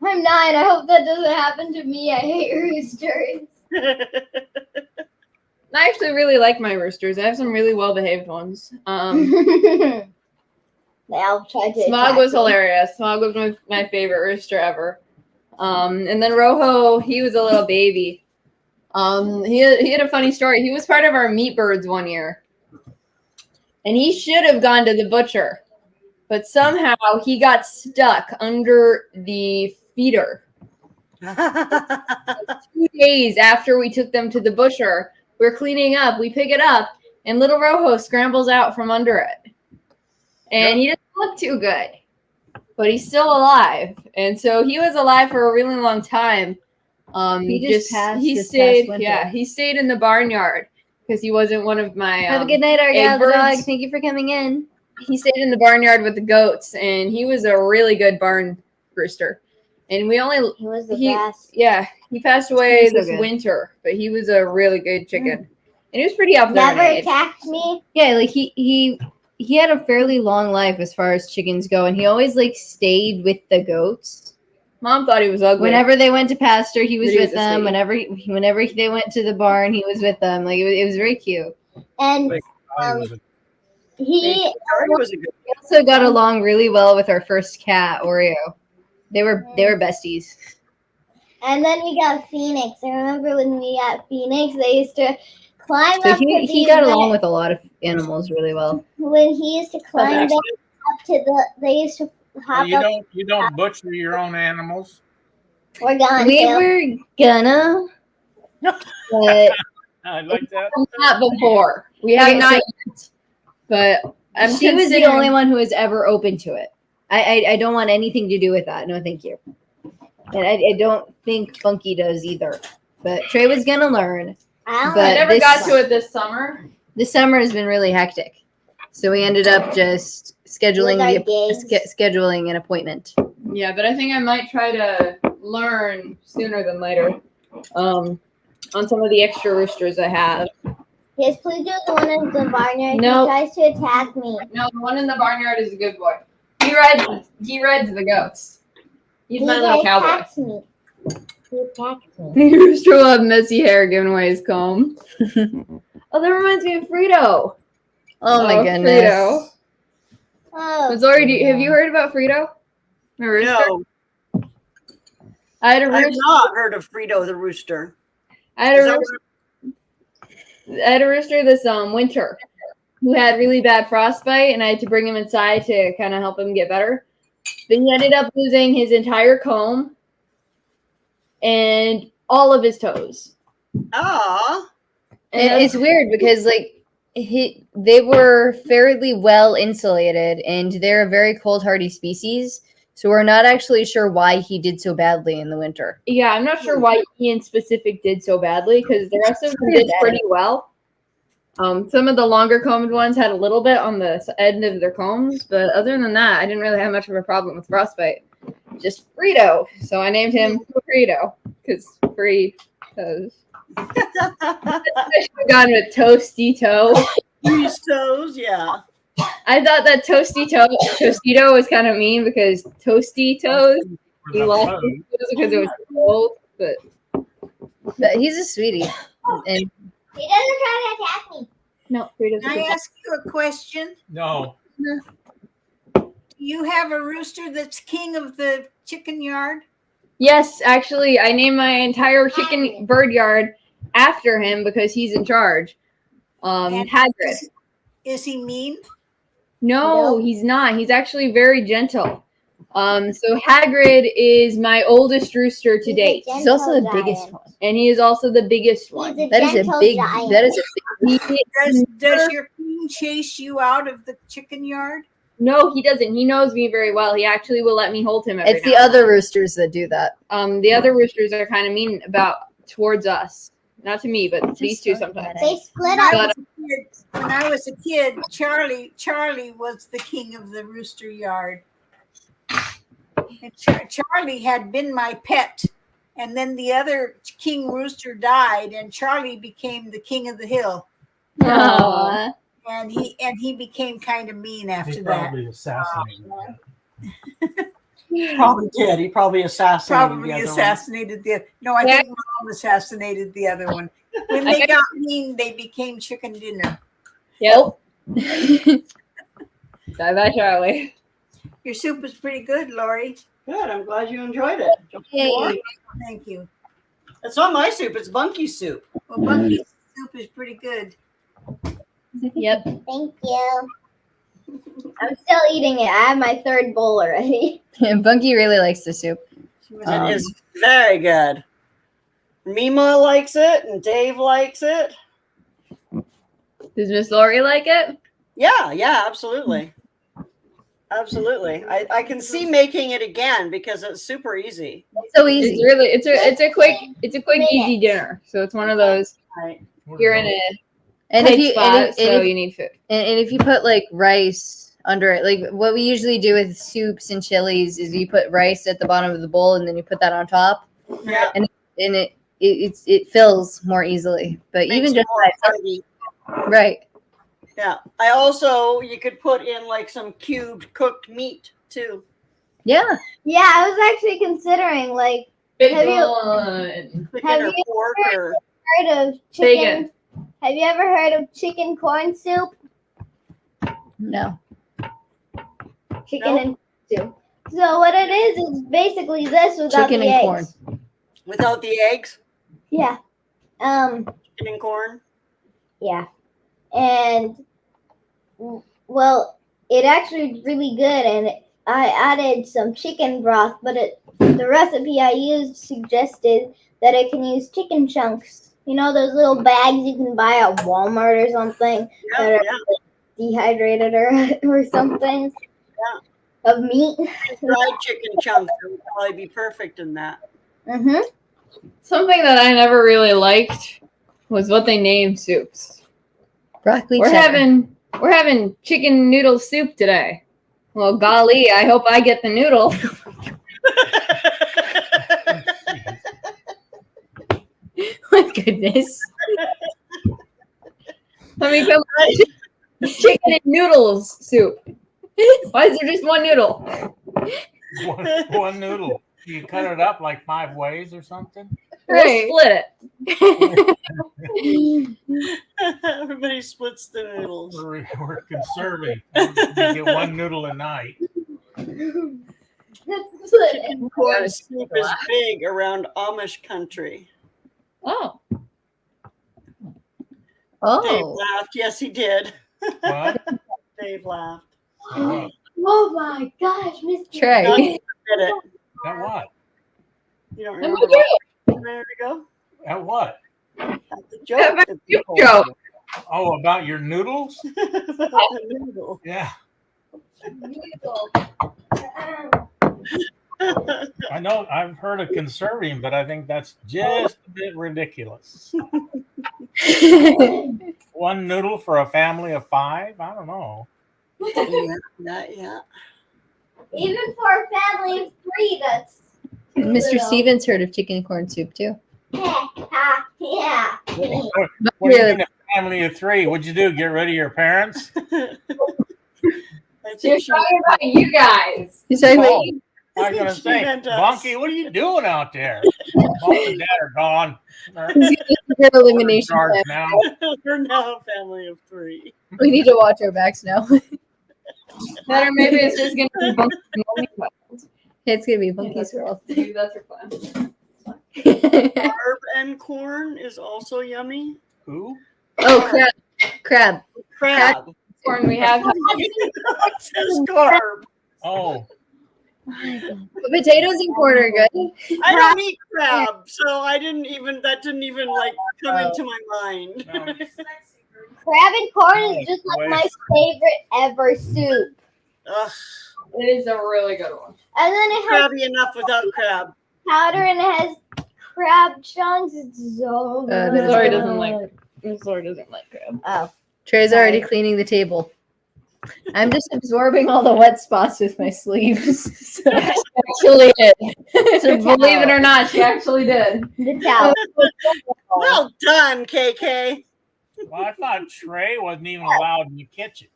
I'm 9. I hope that doesn't happen to me. I hate roosters. I actually really like my roosters. I have some really well-behaved ones. They all tried to Smog attack was me. hilarious. Smog was my favorite rooster ever. And then Rojo, he was a little baby. He had a funny story. He was part of our meat birds one year. And he should have gone to the butcher. But somehow he got stuck under the feeder. 2 days after we took them to the butcher, we're cleaning up. We pick it up, and little Rojo scrambles out from under it. And he doesn't look too good, but he's still alive. And so he was alive for a really long time. He just passed he this stayed, past winter. yeah, he stayed in the barnyard because he wasn't one of my. Have a good night, egg Argyle the dog. birds. Thank you for coming in. He stayed in the barnyard with the goats, and he was a really good barn rooster. And we only, He was the he- best. yeah, he passed away He's so this good. winter, but he was a really good chicken, and he was pretty up there in Never age. attacked me. Yeah, like he had a fairly long life as far as chickens go, and he always like stayed with the goats. Mom thought he was ugly. Whenever they went to pasture, he was But he with was a them. sweetie. Whenever they went to the barn, he was with them. Like it was very cute. And I was a- he Jody was a good. He also got along really well with our first cat, Oreo. They were besties. and then we got Phoenix. I remember when we got Phoenix, they used to climb So up to he these got along with a lot of animals really well. when he used to climb Actually, up to the. They used to hop up. you don't butcher your own animals. We're gone. We Tim. were gonna, but I like that. not before. We have Okay, not so- yet. But I'm she was the considering- only one who was ever open to it. I don't want anything to do with that. No, thank you. And I don't think Bunkie does either. But Trey was gonna learn. I I but never this- got to it this summer. This summer has been really hectic, so we ended up just scheduling With our gigs. scheduling an appointment. Yeah, but I think I might try to learn sooner than later. On some of the extra roosters I have. Yes, please do the one in the barnyard. No. He tries to attack me. No, the one in the barnyard is a good boy. He rides the goats. He's my little cowboy. attacks me. He attacks me. The rooster will have messy hair giving away his comb. Oh, that reminds me of Frito. Oh my goodness! Frito. Oh, Zori, have you heard about Frito? My rooster? No, I had a I've rooster. not heard of Frito the rooster. I had Is a that rooster. I had a rooster this winter who had really bad frostbite, and I had to bring him inside to kind of help him get better. But he ended up losing his entire comb and all of his toes. Ah, And it's weird because like they were fairly well insulated, and they're a very cold hardy species. So we're not actually sure why he did so badly in the winter. Yeah, I'm not sure why he in specific did so badly because the rest of them Pretty did bad. pretty well. Some of the longer combed ones had a little bit on the end of their combs, but other than that, I didn't really have much of a problem with frostbite. Just Frito, so I named him Frito. because free toes. I should have gone with toasty toe. These toes, yeah. I thought that Tostito was kind of mean because toasty toes. He lost his toes because it was cold, but he's a sweetie. And He doesn't try to attack me. no, Free doesn't. Can I ask you a question? No. Do you have a rooster that's king of the chicken yard? Yes, actually, I named my entire chicken bird yard after him because he's in charge. And Hagrid. Is he mean? No, he's not. He's actually very gentle. So Hagrid is my oldest rooster to date, he's also the biggest one. and he is also the biggest one. He's a That is a gentle big. giant. That is a big. Does your king chase you out of the chicken yard? No, he doesn't. He knows me very well. He actually will let me hold him. Every It's the now and other roosters that do that. then. The other roosters are kind of mean towards us, not to me, but these two sometimes. They split When I up. was a kid, when I was a kid, Charlie was the king of the rooster yard. And Charlie had been my pet, and then the other king rooster died, and Charlie became the king of the hill. Aw. And he became kind of mean after He that. probably assassinated him. Probably did. He probably assassinated Probably the other one. assassinated the. No, I Yeah. think Mom assassinated the other one. When they got mean, they became chicken dinner. Yep. Bye, Charlie. Your soup was pretty good, Lori. Good. I'm glad you enjoyed it. Yay. Thank you. It's not my soup. It's Bunkie's soup. Well, Bunkie's soup is pretty good. Yep. Thank you. I'm still eating it. I have my third bowl already. And Bunkie really likes the soup. It is very good. Mima likes it, and Dave likes it. Does Miss Lori like it? Yeah, absolutely. Absolutely. I can see making it again because it's super easy. So easy. It's a quick easy dinner. So it's one of those Right. you're in a And tight if you spot, and so if, you need food. and if you put like rice under it, like what we usually do with soups and chilies is you put rice at the bottom of the bowl and then you put that on top, Yeah. and it fills more easily. But Makes even it just more hearty. right. Yeah. You could put in like some cubed cooked meat too. Yeah. Yeah, I was actually considering like Have Bacon. Chicken Have or you pork or heard of chicken. Bacon. Have you ever heard of chicken corn soup? No. Chicken No. and soup. So what it is basically this without Chicken the and eggs. corn. without the eggs. Yeah. Chicken and corn. Yeah. And well, it actually is really good, and I added some chicken broth, but the recipe I used suggested that I can use chicken chunks. You know those little bags you can buy at Walmart or something Yeah, that are yeah. dehydrated or something of meat. Fried chicken chunks would probably be perfect in that. Mm-hmm. Something that I never really liked was what they named soups. Broccoli We're cheddar. having chicken noodle soup today. Well, golly, I hope I get the noodle. My goodness. Let me come chicken and noodles soup. Why is there just one noodle? One noodle. You cut it up like 5 ways or something? Right. We'll split it. Everybody splits the noodles. We're conserving. You get one noodle a night. Chicken corn soup is big around Amish country. Oh. Dave Oh. laughed. Yes, he did. What? Dave laughed. What? Oh my gosh, Mr. Trey. Did it. At what? You don't Let me remember? do There we go. At what? That's the joke. that You people- joke. Oh, about your noodles? the noodle. Yeah. I know I've heard of conserving, but I think that's just a bit ridiculous. One noodle for a family of 5? I don't know. Yeah. Even for a family of 3, that's Mr. Stevens heard of chicken and corn soup too. Yeah. What do you mean a family of three? What'd you do? Get rid of your parents? I You're think she talking about you guys. He's talking about Oh, you. I was gonna She say, meant us. Bunkie, what are you doing out there? Mom and Dad are gone. He's gonna do elimination. We're in charge plan. now. We're now a family of 3. We need to watch our backs now. Or maybe it's just gonna be Bunkie and Bunkie Wild. It's gonna be Bunkie's world. Maybe that's her plan. Barb and corn is also yummy. Who? Oh, crab. Crab. Corn we have. It says carb. Oh, But potatoes and corn are good. I don't eat crab, so that didn't even like come into my mind. no. Crab and corn is just like my favorite ever soup. Ugh, It is a really good one. And then it has crabby enough without crab. powder and it has crab chunks. It's so that's good. Lori doesn't like. Miss Lori doesn't like crab. Oh. Trey's already cleaning the table. I'm just absorbing all the wet spots with my sleeves. So Actually did. So believe it or not, she actually did. The towel. Well done, KK. Well, I thought Trie wasn't even allowed in the kitchen.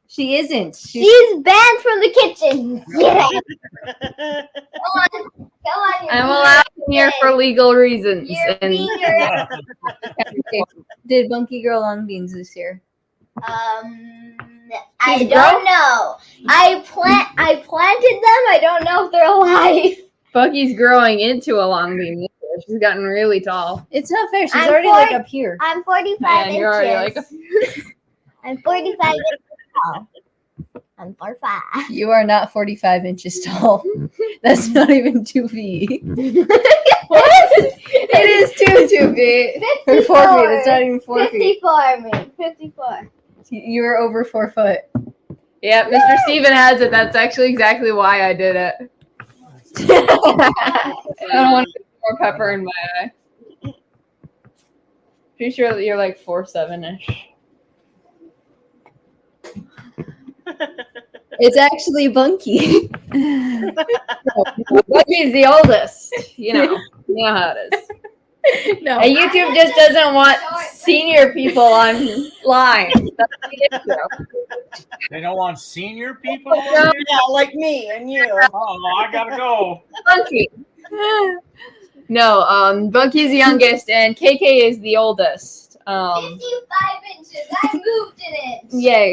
she isn't. She's banned from the kitchen. Get out. Come on. Come on. I'm allowed in here for legal reasons. You're And being your Did Bunkie grow long beans this year? I She's don't know. I planted them. I don't know if they're alive. Bucky's growing into a long bean. this year. She's gotten really tall. It's not fair. She's I'm already for- like up here. I'm 45 Man, inches. you're already like I'm 45 inches tall. I'm 45. You are not 45 inches tall. That's not even 2 feet. What? It is 2 feet. Or 4 feet. It's not even 4 feet. 54, I mean. 54. You were over 4 foot. Yeah, Mr. Steven has it. That's actually exactly why I did it. I don't want to get more pepper in my eye. Pretty sure that you're like 4'7"-ish. It's actually Bunkie. Bucky's the oldest. You know how it is. No. And YouTube just doesn't want senior people online. That's the issue. They don't want senior people on No. here? Yeah, like me and you. Oh, I gotta go. Bunkie. No, Bunkie's the youngest, and KayKay is the oldest. 55 inches. I moved in it. Yay.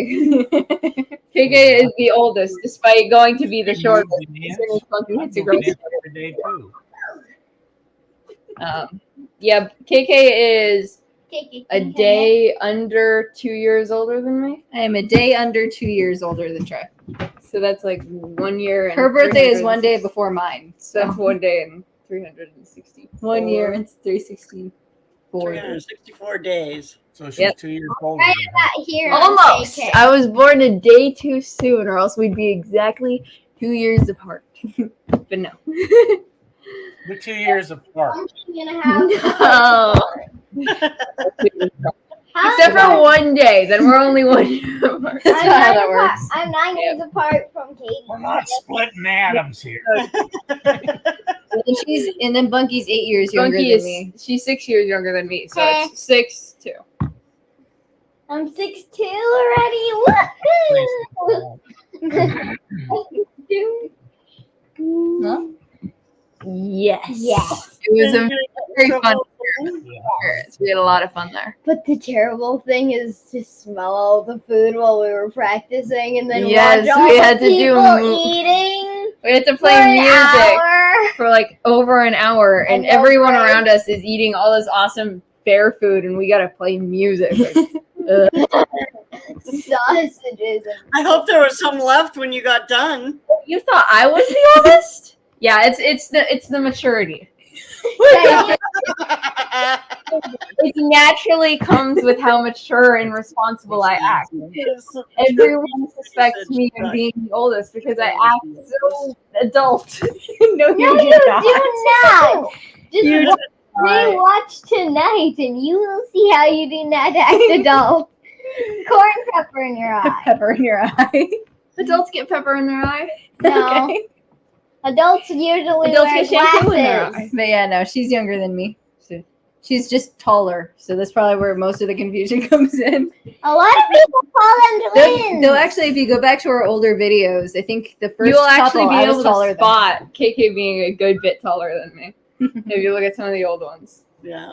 KayKay is the oldest, despite going to be the shortest. As soon as Bunkie hits a growth spurt. Every day too. Yeah, KayKay is KayKay, a day under 2 years older than me. I am a day under 2 years older than Trey. So that's like 1 year. And Her birthday is 360 one day before mine. So that's 1 day and 360. 1 year and 364. 364 days. So she's Yep. 2 years older. Right than her. about here. on Almost. KayKay. I was born a day too soon, or else we'd be exactly 2 years apart. But no. We're 2 years apart. Something and a half. No. How Except am for 1 day, then we're only 1 year apart. That's I'm not how 9 that apart- works. I'm 9 years apart from Katie. We're not splitting atoms here. And then Bunkie's 8 years younger Bunkie than is me. she's 6 years younger than me, so Okay. it's 6'2". I'm 6'2" already. Woohoo! No? Yes. Yes. It was a very fun Trouble. experience. We had a lot of fun there. But the terrible thing is to smell all the food while we were practicing, and then Yes, watch all we the had to do people mo- eating We had to for play an music hour. for like over an hour, and And no everyone breaks. around us is eating all this awesome fair food, and we gotta play music. Ugh. Sausages. I hope there was some left when you got done. You thought I was the oldest? Yeah, it's the maturity. And It naturally comes with how mature and responsible I act. Everyone suspects me of being the oldest because I act so adult. No, no, you do not. Just You wa- rewatch tonight, and you will see how you do not act adult. Corn pepper in your eye. Pepper in your eye. Adults get pepper in their eye. No. Okay. Adults usually Adults wear get shampoo in their glasses. But yeah, no, she's younger than me. So she's just taller. So that's probably where most of the confusion comes in. A lot of people call them twins. Though actually, if you go back to our older videos, I think the first You'll actually couple, be I was able taller to spot KK being a good bit taller than me if you look at some of the old ones. Yeah.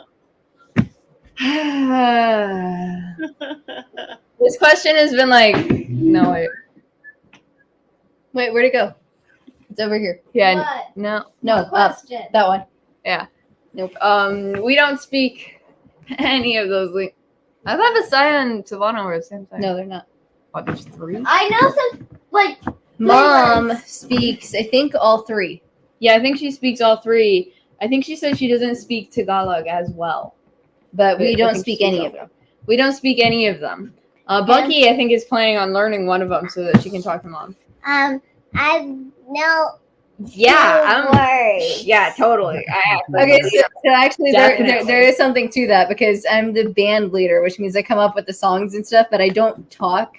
This question has been like, no, wait. Wait, where'd it go? It's over here. Yeah, What? no. No, up. Question. That one. We don't speak any of those. I thought Visaya and Savannah were the same thing. No, they're not. Oh, there's 3? I know some, like, Mom speaks, I think, all 3. Yeah, I think she speaks all 3. I think she said she doesn't speak Tagalog as well. But we I don't think speak she any speaks of them. We don't speak any of them. Bunkie, I think, is planning on learning one of them so that she can talk to Mom. I know Yeah, words. yeah, totally. Okay, so actually Definitely. there is something to that because I'm the band leader, which means I come up with the songs and stuff, but I don't talk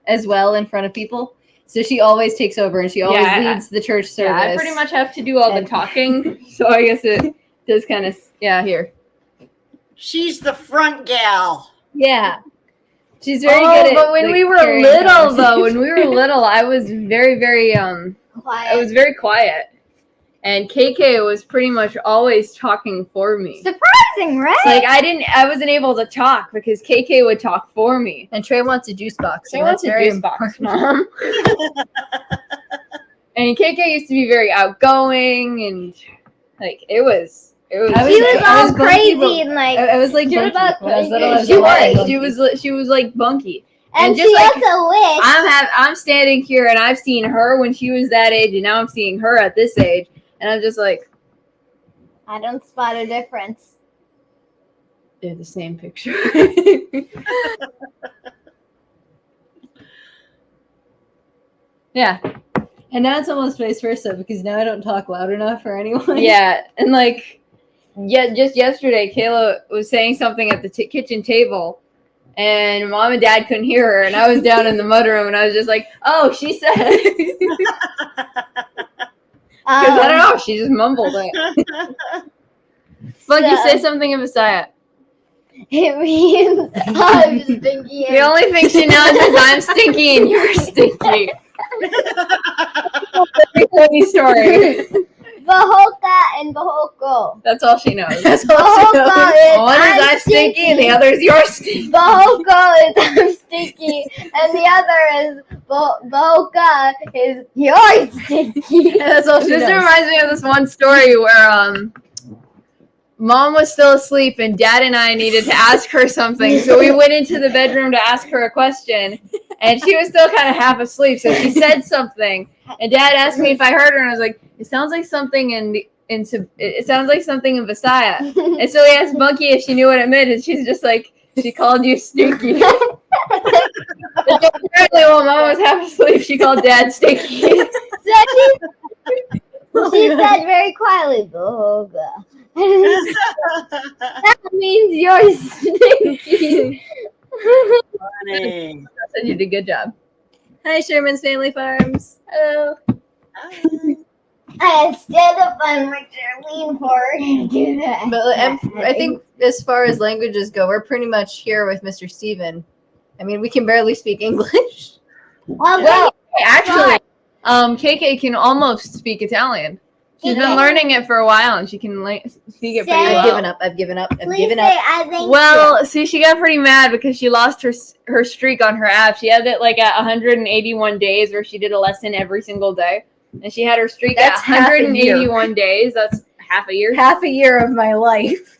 as well in front of people. So she always takes over and she always leads the church service. Yeah, I pretty much have to do all the talking, so I guess it does kind of, here. She's the front gal. Yeah. She's very good at but when we were carrying little, conversation. though, when we were little, I was very, very, I Quiet. was very quiet. And KK was pretty much always talking for me. Surprising, right? Like, I wasn't able to talk because KK would talk for me. And Trie wants a juice box. She and wants that's a very juice box, Mom. And KK used to be very outgoing and, like, it was She was all Bunkie, crazy and like, I was like She was Bunkie. all When I was little, I was she a lot like was. Bunkie. She was like Bunkie. and just she like- also wished. I'm standing here and I've seen her when she was that age and now I'm seeing her at this age and I'm just like, I don't spot a difference. they're the same picture. Yeah. And now it's almost vice versa because now I don't talk loud enough for anyone. Yeah. And like, just yesterday, Kayla was saying something at the kitchen table and Mom and Dad couldn't hear her and I was down in the mudroom and I was just like, oh, she said, because I don't know, she just mumbled it. Bunkie, say something of Visaya. It means I'm stinky. The only thing she knows is I'm stinky and you're stinky. Very funny story. Bahoka and Bahoko. That's all she knows. That's all she knows. Bahoko is One is I'm stinky and the other is you're stinky. Bahoko is I'm stinky, and the other is Bahoka is you're stinky. That's all she This knows. reminds me of this one story where Mom was still asleep and Dad and I needed to ask her something. So we went into the bedroom to ask her a question and she was still kind of half asleep. So she said something and Dad asked me if I heard her and I was like, it sounds like something it sounds like something in Visaya. And so we asked Bunkie if she knew what it meant and she's just like, she called you stinky. Apparently while Mom was half asleep, she called Dad stinky. She said very quietly, Bahoka. That means you're stinky. Funny. So you did a good job. Hi, Sherman's Family Farms. Hello. I stand up on my chair, lean forward, and do that. But I think as far as languages go, we're pretty much here with Mr. Steven. I mean, we can barely speak English. Well, Actually, KK can almost speak Italian. She's been learning it for a while, and she can speak it pretty Say- I've well. given up. I've given up. I've please given say up. I think Well, see, she got pretty mad because she lost her streak on her app. She had it like at 181 days, where she did a lesson every single day, and she had her streak That's at half a year. 181 days. That's half a year. Half a year of my life.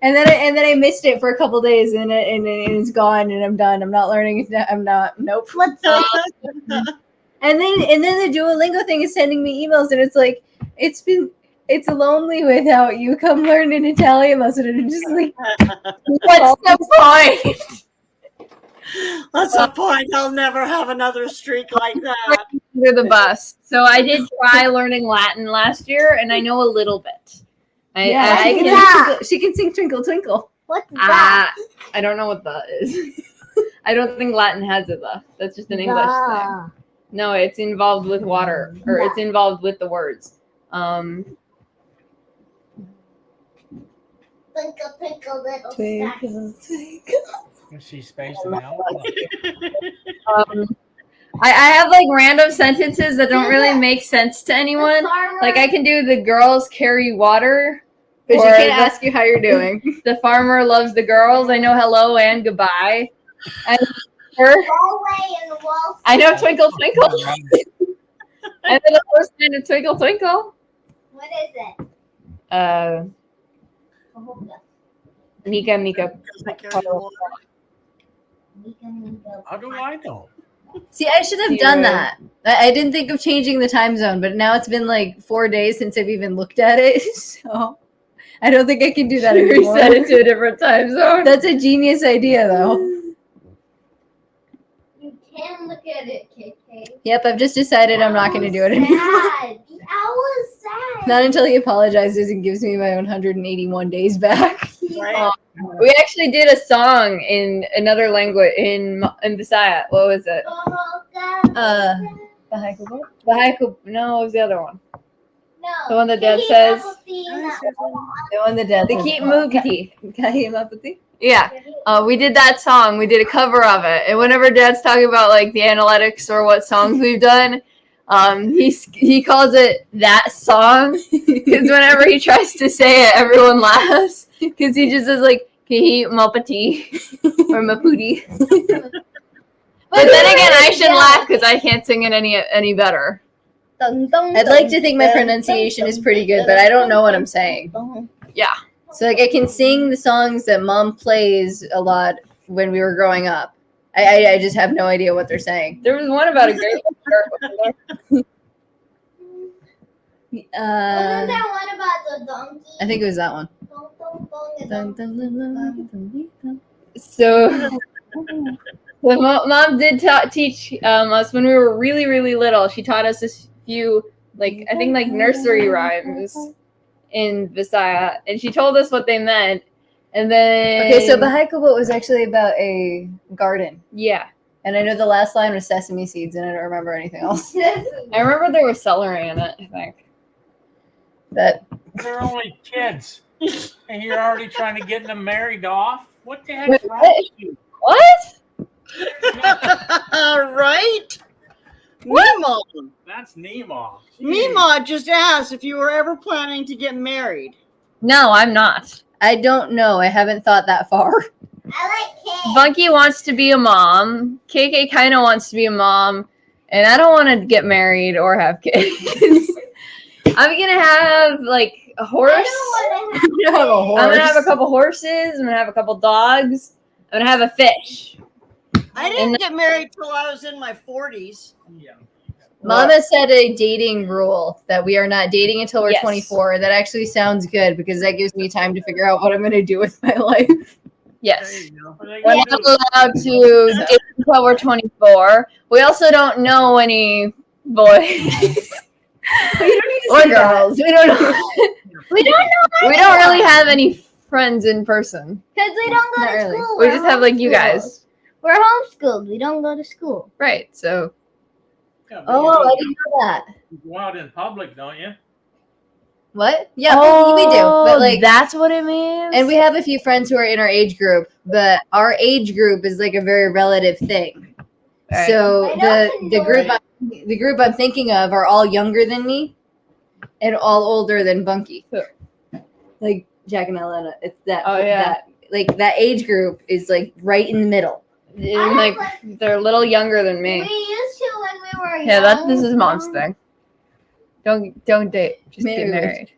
And then I missed it for a couple days and it's gone and I'm done. I'm not learning. I'm not. Nope. What's And then the Duolingo thing is sending me emails and it's like it's lonely without you. Come learn an Italian lesson and I'm just like, what's the point? What's the point? I'll never have another streak like that. Under the bus. So I did try learning Latin last year, and I know a little bit. She can sing Twinkle Twinkle. What's that? I don't know what that is. I don't think Latin has it though. That's just an English thing. No, it's involved with water, or it's involved with the words. Twinkle, twinkle, little star. Twinkle, twinkle. Is she spacing out? I have like random sentences that don't really make sense to anyone. Like I can do the girls carry water, But she or can't ask you how you're doing. the farmer loves the girls. I know hello and goodbye. And Hallway and wall. I know twinkle twinkle. And then the first line of twinkle twinkle. What is it? Mika Mika. How do I know? See, I should have done that. I didn't think of changing the time zone, but now it's been like 4 days since I've even looked at it. So I don't think I can do that anymore. Reset it to a different time zone. That's a genius idea, though. You can look at it, KayKay. Yep, I've just decided I'm not going to do it anymore. Sad. The owl is sad. Not until he apologizes and gives me my 181 days back. Right? We actually did a song in another language in Visaya. What was it? Bahaiku. No, it was the other one. No. The one that Dad says. The one that dad. The Keep Mugati. Mugati. Yeah. We did that song. We did a cover of it. And whenever Dad's talking about like the analytics or what songs we've done, he calls it that song because whenever he tries to say it, everyone laughs because he just says like Kihi Mopati or Maputi. But then again, I shouldn't laugh because I can't sing it any better. I'd like to think my pronunciation is pretty good, but I don't know what I'm saying. Yeah. So like I can sing the songs that Mom plays a lot when we were growing up. I just have no idea what they're saying. There was one about a great. Wasn't there one about the donkey? I think it was that one. So Mom did teach us when we were really, really little. She taught us a few, like, I think like nursery rhymes in Visaya. And she told us what they meant. And then... Okay, so Bahaikobot was actually about a garden. Yeah. And I know the last line was sesame seeds, and I don't remember anything else. I remember there was celery in it, I think. That They're only kids. And you're already trying to get them married off? What the heck's Wait, wrong what? with you? What? Right? Meemaw. That's Nemo. Meemaw just asked if you were ever planning to get married. No, I'm not. I don't know. I haven't thought that far. I like cake. Bunkie wants to be a mom. KayKay kind of wants to be a mom. And I don't want to get married or have kids. I'm going to have, like, a horse. I don't want to You have a horse. I'm going to have a couple horses. I'm going to have a couple dogs. I'm going to have a fish. I didn't get married till I was in my 40s. Yeah. Mama set a dating rule that we are not dating until we're Yes. 24. That actually sounds good because that gives me time to figure out what I'm going to do with my life. There Yes. you go. We're not allowed to date until we're 24. We also don't know any boys or girls. We don't know. We don't know. We don't really have any friends in person. Because we don't go Not to really. school. We We're just have like you homeschooled. guys. We're homeschooled. We don't go to school. Right. So Yeah, but Oh, I didn't know that. you go out in public, don't you? What? Yeah, we do. But like, that's what it means. and we have a few friends who are in our age group, but our age group is like a very relative thing. Right. So I know the group I'm thinking of are all younger than me, and all older than Bunkie. Like Jack and Elena, it's that. Oh, yeah. that age group is like right in the middle. And, like they're a little younger than We me. used to when we were Yeah, young. this is Mom's thing. Don't date. Just get Married. married.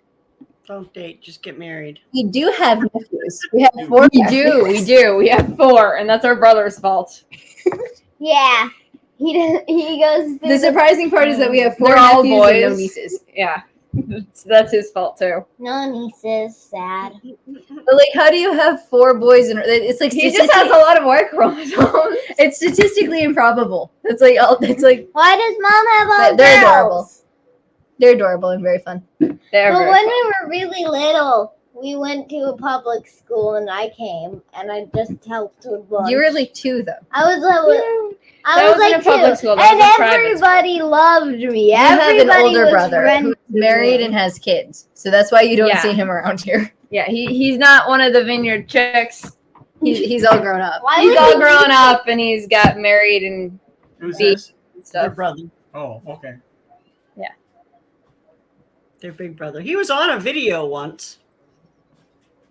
Don't date, just get married. We do have nephews. We have 4 We do. We have 4, and that's our brother's fault. Yeah. He does, he goes through The surprising part is that we have 4 They're all nephews and no boys. nieces. Yeah, that's his fault too. no nieces. Sad. But like, how do you have 4 boys and it's like He just has a lot of Y chromosomes. it's statistically improbable. It's like Why does mom have all they're girls? adorable. They're adorable and very fun. They're But very when fun. we were really little, we went to a public school and I came and I just helped with lunch. You were like 2 though. I was That like wasn't a public 2, school, that and was a private everybody loved me. You have an Everybody older was brother friends who's with married me. and has kids, so that's why you don't Yeah. see him around here. Yeah, he's not one of the Vineyard chicks. He's all grown up. Why He's would all he- grown up and he's got married and Who's Big. this? Their stuff. brother. Oh, okay. Their big brother. He was on a video once.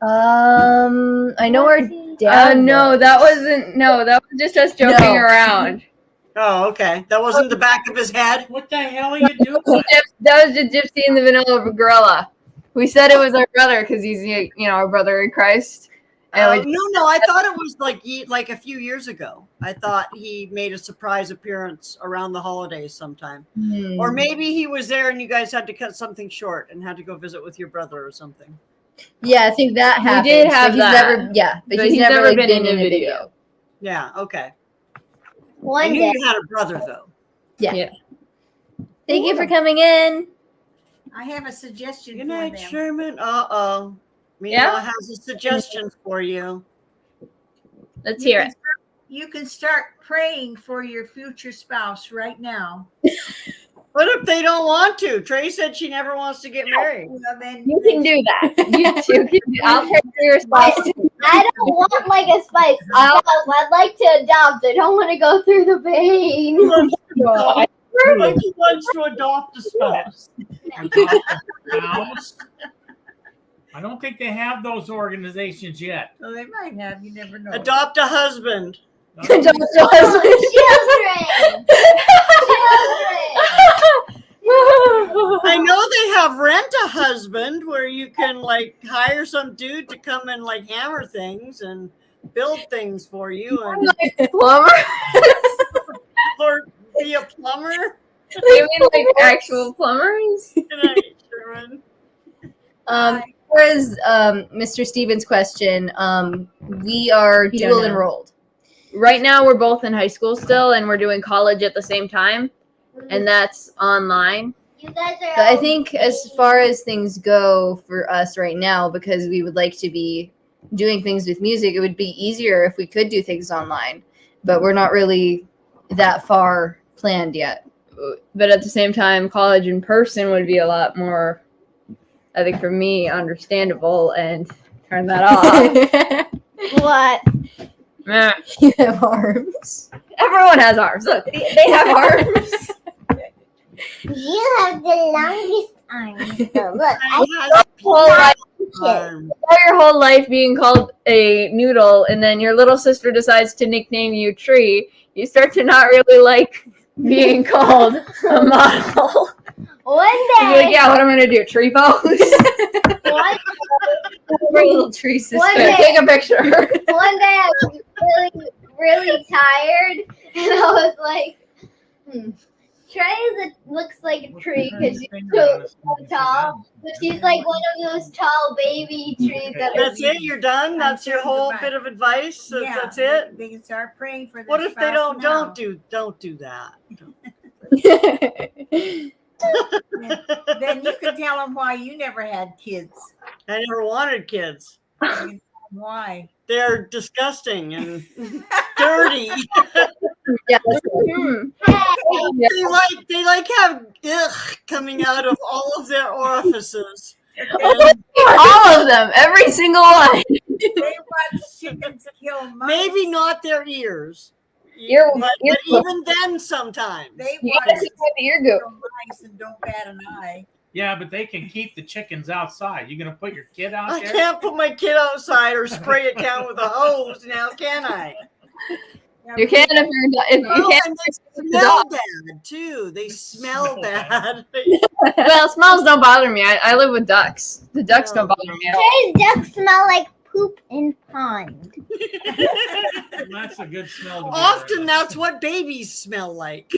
I know our dad. No, that wasn't. No, that was just us joking No. around. Oh, okay. That wasn't the back of his head. What the hell are you doing? That was just Gypsy and the Vanilla Gorilla. We said it was our brother because he's, our brother in Christ. And we- No. I thought it was like a few years ago. I thought he made a surprise appearance around the holidays sometime, or maybe he was there and you guys had to cut something short and had to go visit with your brother or something. Yeah, I think that happened. did but have he's that. Never, but But he's never like, been in a video. Yeah. Okay. I One knew day. you had a brother though. Yeah. Thank you for coming in. I have a suggestion Good for night, them. Sherman. Uh-oh. Mima Yeah? has a suggestion for you. Let's hear it. You can start praying for your future spouse right now. What if they don't want to? Trey said she never wants to get married. Well, then You can do that. You two can do. I'll pray for your spouse. I don't want like a spouse. I'd like to adopt. I don't want to go through the pain. He wants to adopt a spouse. House. I don't think they have those organizations yet. Well, they might have. You never know. Adopt a husband. Children. I know they have rent a husband where you can like hire some dude to come and like hammer things and build things for you and Plumber? or be a plumber. You mean like actual plumbers? Good night, Sherman. As far as Mr. Stevens' question, we are You don't dual know. enrolled. Right now, we're both in high school still, and we're doing college at the same time, and that's online. You guys are. But I think as far as things go for us right now, because we would like to be doing things with music, it would be easier if we could do things online. But we're not really that far planned yet. But at the same time, college in person would be a lot more, I think, for me, understandable. And turn that off. What? Meh. You have arms. Everyone has arms. Look, they have arms. You have the longest arms. So look, Whole life, Arm. your whole life being called a noodle, and then your little sister decides to nickname you Trie. You start to not really like being called a model. one You're like, day, yeah, what am I gonna do? Tree pose? one, Our little tree sister. One Here, day- take a picture. one day I was really tired, and I was like, Trey looks like a tree because she's so tall. But she's like one of those tall baby trees that That's it. You're done. That's your whole bit of advice. That's it. They can start praying for their What if they spouse now. don't do that? Then you can tell them why you never had kids. I never wanted kids. Why? They're disgusting and dirty. Yeah, that's good. They like have ugh coming out of all of their orifices. All of them, every single one. They watch chickens kill mice. Maybe not their ears. Ear- but even then sometimes. They You watch gotta see what the ear go. kill mice and don't bat an eye. Yeah, but they can keep the chickens outside. You gonna put your kid out I there? can't put my kid outside or spray it down with a hose now, can I? You can if you Oh, can't. and they smell bad too. They smell bad. Well, smells don't bother me. I live with ducks. The ducks don't bother me at all. Trey's ducks smell like poop in pond. That's a good smell. To be Often around. that's what babies smell like.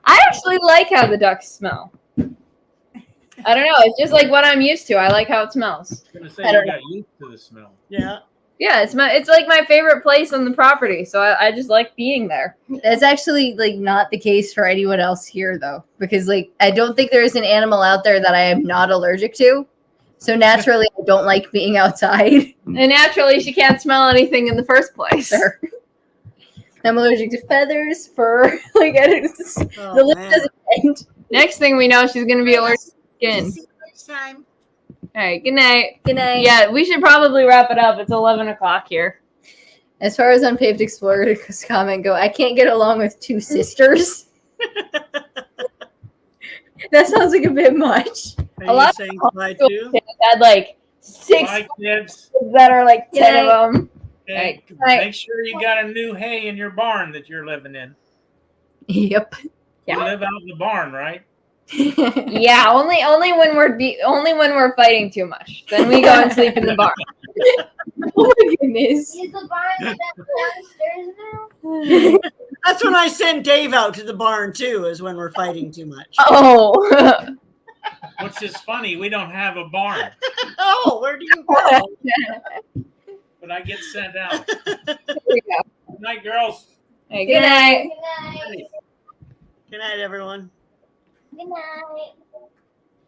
I actually like how the ducks smell. I don't know. It's just like what I'm used to. I like how it smells. I was gonna say I don't you got used to the smell. Yeah. Yeah, it's like my favorite place on the property. So I just like being there. That's actually like not the case for anyone else here though, because like I don't think there is an animal out there that I am not allergic to. So naturally, I don't like being outside. And naturally, she can't smell anything in the first place. Fair. I'm allergic to feathers, fur. Like, the Oh, list man. doesn't end. Next thing we know, she's gonna be allergic to skin. See you next time. All right, good night. Good night. Yeah, we should probably wrap it up. It's 11 o'clock here. As far as Unpaved Explore's comment go, I can't get along with two sisters. That sounds like a bit much. Are A you lot saying of bye school too? kids had like 6 Bye, kids. that are like 10 Yay. of them. Hey, Right. make sure you got a new hay in your barn that you're living in. Yep. Yeah. You live out in the barn, right? Yeah, only when we're fighting too much. Then we go and sleep in the barn. Oh my goodness. Is the barn downstairs now? That's when I send Dave out to the barn too, is when we're fighting too much. Oh. Which is funny. We don't have a barn, Oh, where do you go? but I get sent out. There we go. Good night, girls. Hey, good night. Good night. Good night, everyone. Good night.